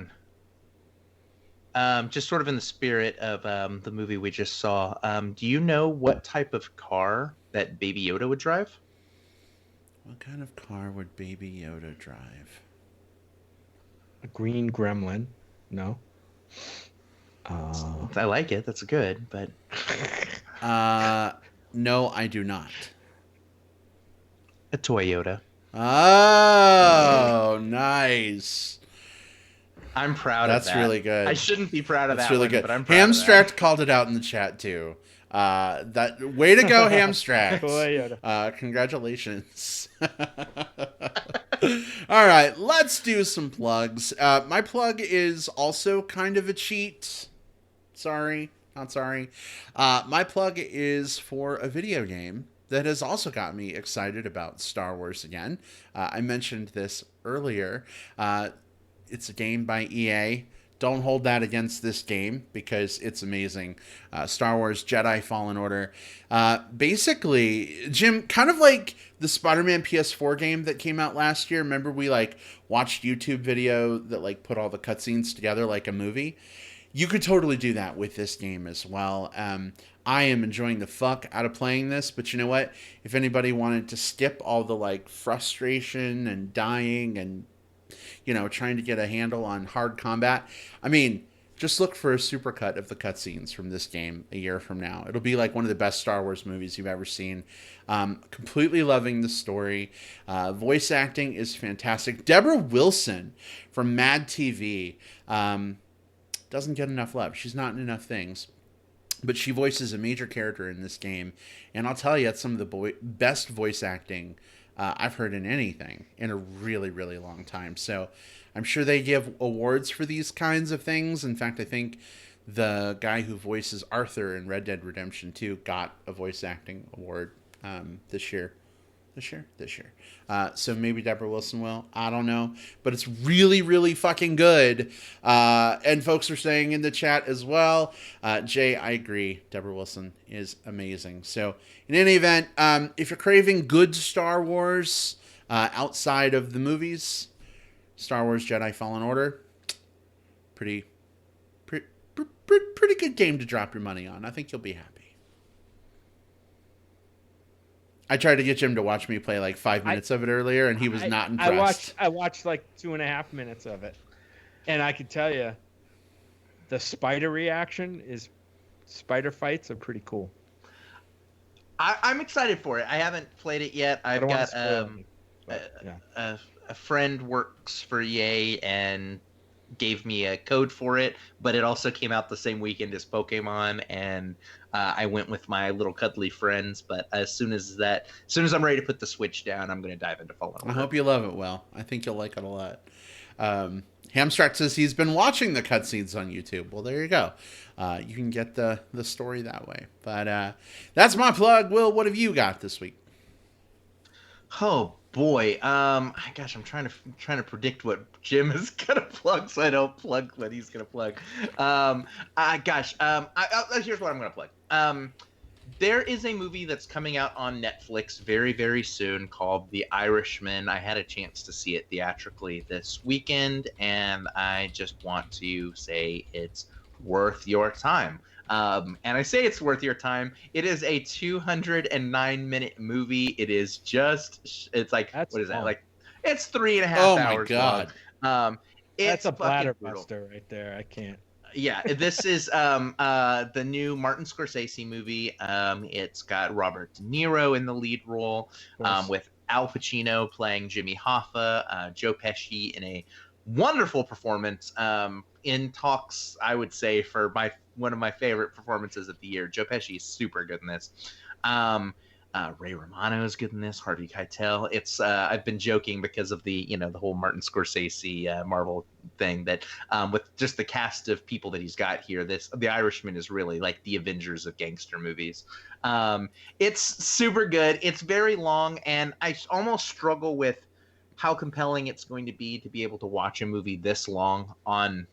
one. Just sort of in the spirit of the movie we just saw. Do you know what type of car that Baby Yoda would drive? What kind of car would Baby Yoda drive? A green gremlin. No. I like it. That's good, but no, I do not. A Toyota. Oh, nice. I'm proud of that. That's really good. I shouldn't be proud of That's that really one, good. but I'm proud of Hamstracked called it out in the chat too. That way to go, Hamstracked. Congratulations. All right, let's do some plugs. My plug is also kind of a cheat. Sorry, not sorry. My plug is for a video game that has also got me excited about Star Wars again. I mentioned this earlier. It's a game by EA. Don't hold that against this game because it's amazing. Star Wars Jedi Fallen Order. Basically, Jim, kind of like the Spider-Man PS4 game that came out last year. Remember we like watched YouTube video that like put all the cutscenes together like a movie? You could totally do that with this game as well. I am enjoying the fuck out of playing this, but you know what? If anybody wanted to skip all the like frustration and dying and, you know, trying to get a handle on hard combat, I mean, just look for a supercut of the cutscenes from this game a year from now. It'll be like one of the best Star Wars movies you've ever seen. Completely loving the story. Voice acting is fantastic. Deborah Wilson from Mad TV doesn't get enough love. She's not in enough things. But she voices a major character in this game. And I'll tell you, it's some of the best voice acting I've heard in anything in a really, really long time. So I'm sure they give awards for these kinds of things. In fact, I think the guy who voices Arthur in Red Dead Redemption 2 got a voice acting award this year. This year. So maybe Deborah Wilson will. I don't know. But it's really, really fucking good. And folks are saying in the chat as well. Jay, I agree. Deborah Wilson is amazing. So in any event, if you're craving good Star Wars outside of the movies, Star Wars Jedi Fallen Order, pretty good game to drop your money on. I think you'll be happy. I tried to get Jim to watch me play like 5 minutes of it earlier, and he was not impressed. I watched like 2.5 minutes of it, and I can tell you, the spider reaction is spider fights are pretty cool. I'm excited for it. I haven't played it yet. I've got a friend works for EA and gave me a code for it, but it also came out the same weekend as Pokemon, and I went with my little cuddly friends. But as soon as I'm ready to put the Switch down, I'm going to dive into Fallen Order. I hope you love it. Well, I think you'll like it a lot. Hamstrack says he's been watching the cutscenes on YouTube. Well, there you go. You can get the story that way. But that's my plug. Will, what have you got this week? Oh boy, gosh, I'm trying to predict what Jim is gonna plug, so I don't plug what he's gonna plug. Here's what I'm gonna plug. There is a movie that's coming out on Netflix very, very soon called The Irishman. I had a chance to see it theatrically this weekend, and I just want to say it's worth your time. And I say it's worth your time. It is a 209-minute movie. It's like, That's what is that? long. Like, it's 3.5 Oh my hours God. long. That's It's a fucking bladder brutal. buster right there. I can't. Yeah, this is the new Martin Scorsese movie. It's got Robert De Niro in the lead role, with Al Pacino playing Jimmy Hoffa, Joe Pesci in a wonderful performance. In talks, I would say, for one of my favorite performances of the year. Joe Pesci is super good in this. Ray Romano is good in this. Harvey Keitel. It's I've been joking because of the the whole Martin Scorsese Marvel thing that with just the cast of people that he's got here, The Irishman is really like the Avengers of gangster movies. It's super good. It's very long, and I almost struggle with how compelling it's going to be able to watch a movie this long on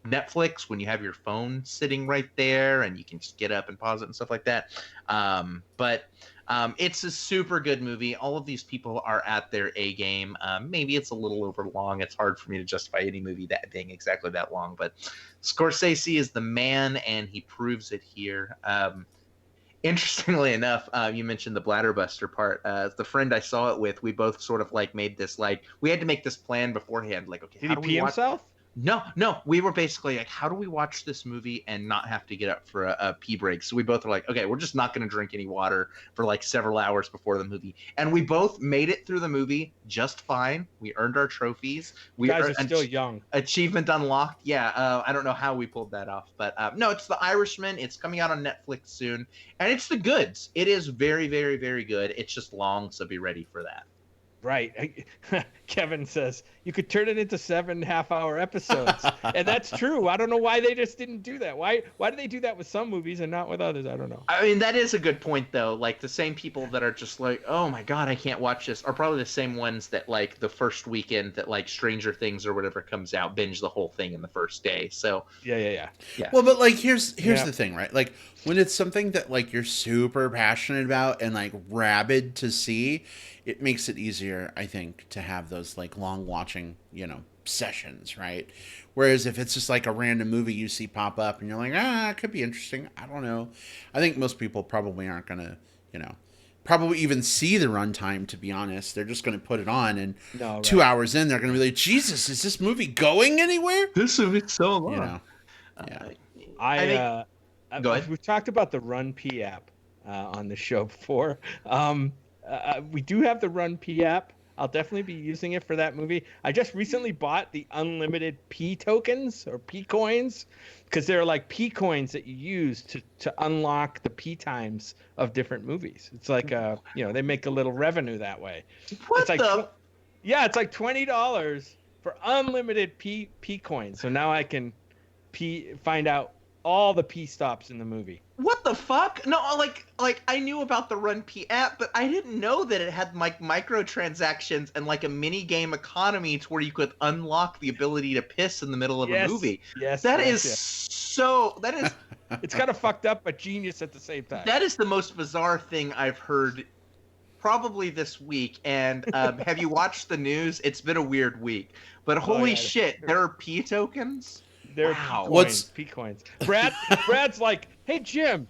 Netflix when you have your phone sitting right there and you can just get up and pause it and stuff like that. But it's a super good movie. All of these people are at their A game. Maybe it's a little over long. It's hard for me to justify any movie that being exactly that long, but Scorsese is the man and he proves it here. Interestingly enough, you mentioned the bladderbuster part. The friend I saw it with, we both sort of like made this we had to make this plan beforehand. Like, okay, Did how he do pee we watch? himself? No. We were basically like, how do we watch this movie and not have to get up for a pee break? So we both were like, okay, we're just not going to drink any water for like several hours before the movie. And we both made it through the movie just fine. We earned our trophies. We Guys are still young. Achievement unlocked. Yeah, I don't know how we pulled that off. But no, it's The Irishman. It's coming out on Netflix soon. And it's the goods. It is very, very, very good. It's just long, so be ready for that. Right. Kevin says you could turn it into 7.5-hour episodes. And that's true. I don't know why they just didn't do that. Why do they do that with some movies and not with others? I don't know. I mean, that is a good point, though. Like, the same people that are just like, oh my God, I can't watch this, are probably the same ones that, like, the first weekend that, like, Stranger Things or whatever comes out, binge the whole thing in the first day. So, Yeah. Well, but like here's the thing, right? Like when it's something that like you're super passionate about and like rabid to see, it makes it easier, I think, to have those like long watching, sessions, right? Whereas if it's just like a random movie you see pop up and you're like, it could be interesting. I don't know. I think most people probably aren't gonna, probably even see the runtime, to be honest. They're just gonna put it on and 2 hours in, they're gonna be like, Jesus, is this movie going anywhere? this movie's so long. Yeah. Go ahead. We've talked about the Run P app on the show before. We do have the Run P app. I'll definitely be using it for that movie. I just recently bought the unlimited P tokens or P coins because they're like P coins that you use to unlock the P times of different movies. It's like they make a little revenue that way. What it's like it's like $20 for unlimited P coins. So now I can find out all the P stops in the movie. What the fuck? No, like I knew about the Run P app, but I didn't know that it had like microtransactions and like a mini game economy to where you could unlock the ability to piss in the middle of a movie. Yes, that is so. That is. It's kind of fucked up, but genius at the same time. That is the most bizarre thing I've heard, probably this week. And have you watched the news? It's been a weird week, but holy shit, there are P tokens. They're P coins. Brad's like, hey Jim,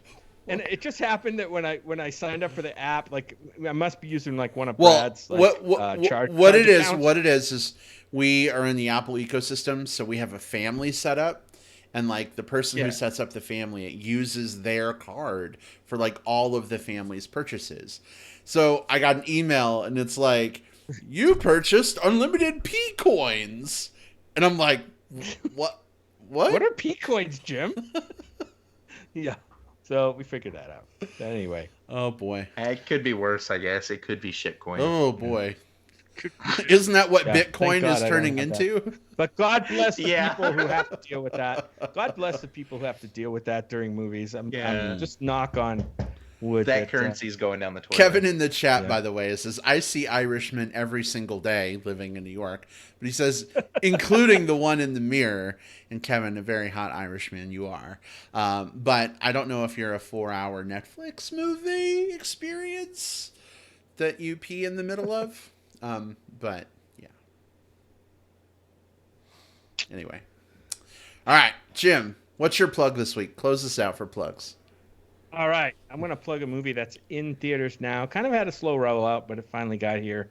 and it just happened that when I signed up for the app, like I must be using like one of Brad's charge. What it is we are in the Apple ecosystem, so we have a family set up, and like the person who sets up the family, it uses their card for like all of the family's purchases. So I got an email and it's like, you purchased unlimited P coins, and I'm like, what? What are P coins, Jim? Yeah. So we figured that out. But anyway. Oh boy. It could be worse, I guess. It could be shitcoin. Oh boy. Isn't that what Bitcoin is turning into? That. But God bless the people who have to deal with that. God bless the people who have to deal with that during movies. I'm just knock on That currency's going down the toilet. Kevin in the chat, by the way, says, I see Irishmen every single day living in New York. But he says, including the one in the mirror. And Kevin, a very hot Irishman, you are. But I don't know if you're a 4-hour Netflix movie experience that you pee in the middle of. But, yeah. Anyway. All right, Jim, what's your plug this week? Close us out for plugs. All right, I'm going to plug a movie that's in theaters now. Kind of had a slow rollout, but it finally got here.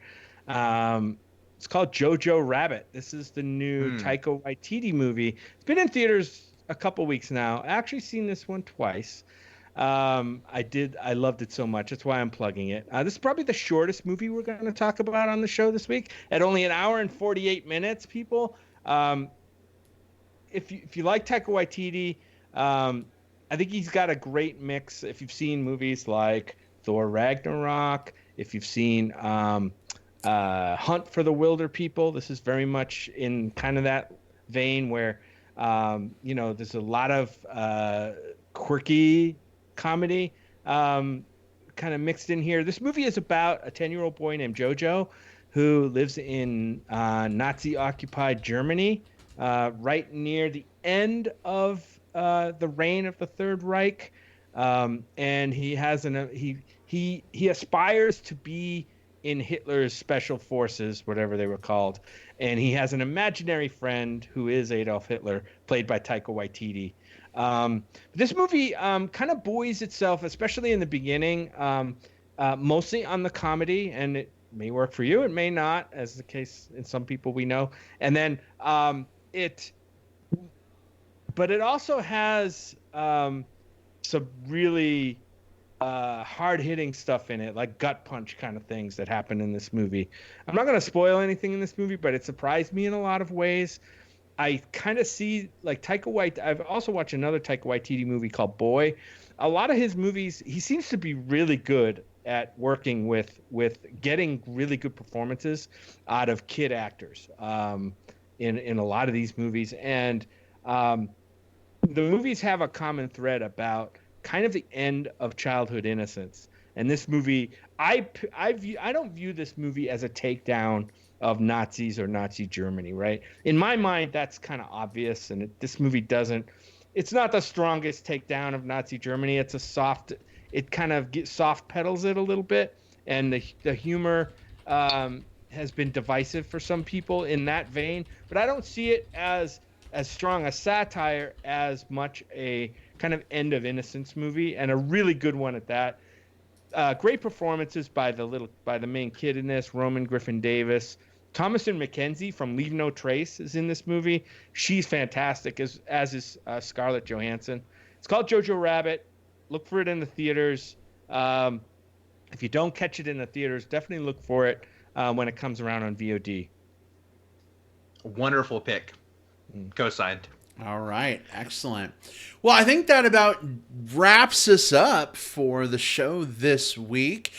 It's called Jojo Rabbit. This is the new Taika Waititi movie. It's been in theaters a couple weeks now. I actually seen this one twice. I loved it so much. That's why I'm plugging it. This is probably the shortest movie we're going to talk about on the show this week, at only 1 hour and 48 minutes, people. If you like Taika Waititi, I think he's got a great mix. If you've seen movies like Thor Ragnarok, if you've seen Hunt for the Wilder People, this is very much in kind of that vein where, there's a lot of quirky comedy kind of mixed in here. This movie is about a 10-year-old boy named Jojo who lives in Nazi-occupied Germany right near the end of the reign of the Third Reich, and he has he aspires to be in Hitler's special forces, whatever they were called, and he has an imaginary friend who is Adolf Hitler, played by Taika Waititi. This movie kind of buoys itself, especially in the beginning, mostly on the comedy, and it may work for you, it may not, as the case in some people we know, and then but it also has some really hard-hitting stuff in it, like gut punch kind of things that happen in this movie. I'm not going to spoil anything in this movie, but it surprised me in a lot of ways. I kind of see, like, Taika Waititi. I've also watched another Taika Waititi movie called Boy. A lot of his movies, he seems to be really good at working with getting really good performances out of kid actors in a lot of these movies. And the movies have a common thread about kind of the end of childhood innocence. And this movie, I don't view this movie as a takedown of Nazis or Nazi Germany, right? In my mind, that's kind of obvious. And this movie doesn't. It's not the strongest takedown of Nazi Germany. It's it kind of soft pedals it a little bit. And the humor has been divisive for some people in that vein. But I don't see it as strong a satire as much a kind of end of innocence movie, and a really good one at that. Great performances by the main kid in this, Roman Griffin Davis. Thomasin McKenzie from Leave No Trace is in this movie. She's fantastic, as is Scarlett Johansson. It's called Jojo Rabbit. Look for it in the theaters. If you don't catch it in the theaters, definitely look for it when it comes around on VOD. Wonderful pick. Co-signed. All right. Excellent. Well, I think that about wraps us up for the show this week.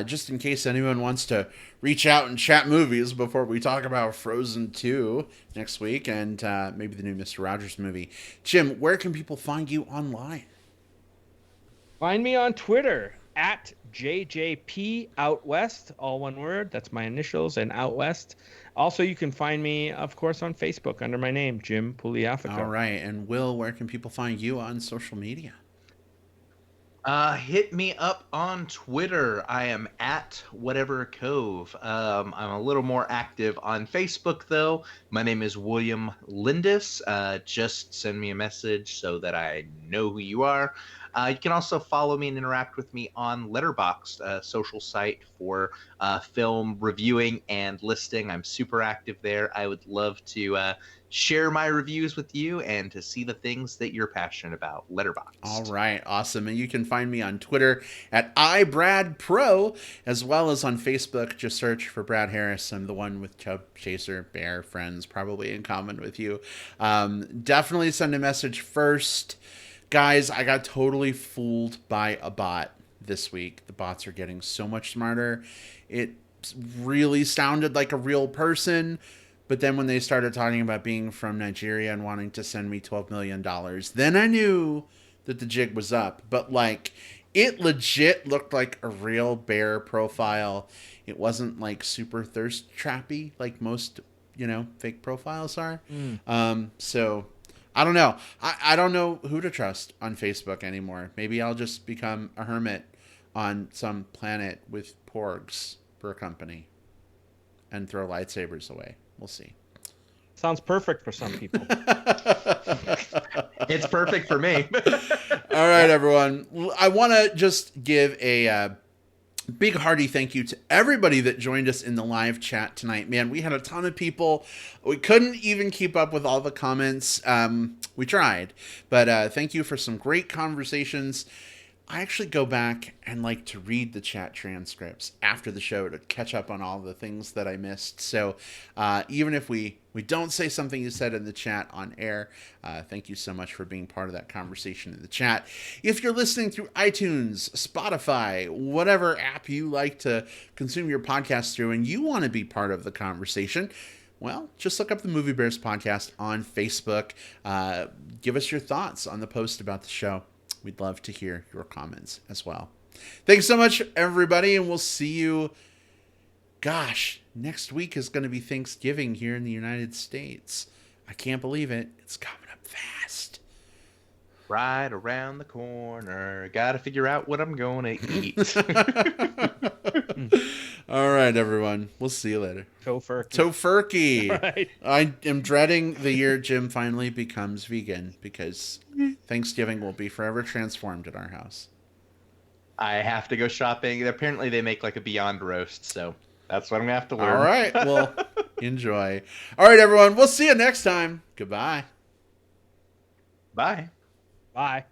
Just in case anyone wants to reach out and chat movies before we talk about Frozen 2 next week and maybe the new Mr. Rogers movie. Jim, where can people find you online? Find me on Twitter at JJP Out West, all one word. That's my initials, and Out West. Also, you can find me, of course, on Facebook under my name, Jim Pugliafico. All right. And Will, where can people find you on social media? Hit me up on Twitter. I am at Whatever Cove. I'm a little more active on Facebook, though. My name is William Lindis. Just send me a message so that I know who you are. You can also follow me and interact with me on Letterboxd, a social site for film reviewing and listing. I'm super active there. I would love to share my reviews with you and to see the things that you're passionate about. Letterboxd. All right, awesome. And you can find me on Twitter at iBradPro, as well as on Facebook. Just search for Brad Harris. I'm the one with Chub Chaser Bear friends, probably in common with you. Definitely send a message first. Guys, I got totally fooled by a bot this week. The bots are getting so much smarter. It really sounded like a real person, but then when they started talking about being from Nigeria and wanting to send me $12 million, then I knew that the jig was up. But like, it legit looked like a real bear profile. It wasn't like super thirst trappy like most, fake profiles are. So I don't know. I don't know who to trust on Facebook anymore. Maybe I'll just become a hermit on some planet with porgs for a company and throw lightsabers away. We'll see. Sounds perfect for some people. It's perfect for me. All right, everyone. I want to just give a big hearty thank you to everybody that joined us in the live chat tonight. Man, we had a ton of people. We couldn't even keep up with all the comments. We tried, but thank you for some great conversations. I actually go back and like to read the chat transcripts after the show to catch up on all the things that I missed. So even if we don't say something you said in the chat on air, thank you so much for being part of that conversation in the chat. If you're listening through iTunes, Spotify, whatever app you like to consume your podcast through, and you want to be part of the conversation, well, just look up the Movie Bears podcast on Facebook. Give us your thoughts on the post about the show. We'd love to hear your comments as well. Thanks so much, everybody, and we'll see you. Gosh, next week is going to be Thanksgiving here in the United States. I can't believe it. It's coming up fast. Right around the corner. Got to figure out what I'm going to eat. All right, everyone. We'll see you later. Tofurkey. Right. I am dreading the year Jim finally becomes vegan because Thanksgiving will be forever transformed at our house. I have to go shopping. Apparently, they make like a Beyond Roast, so that's what I'm going to have to learn. All right. Well, enjoy. All right, everyone. We'll see you next time. Goodbye. Bye. Bye.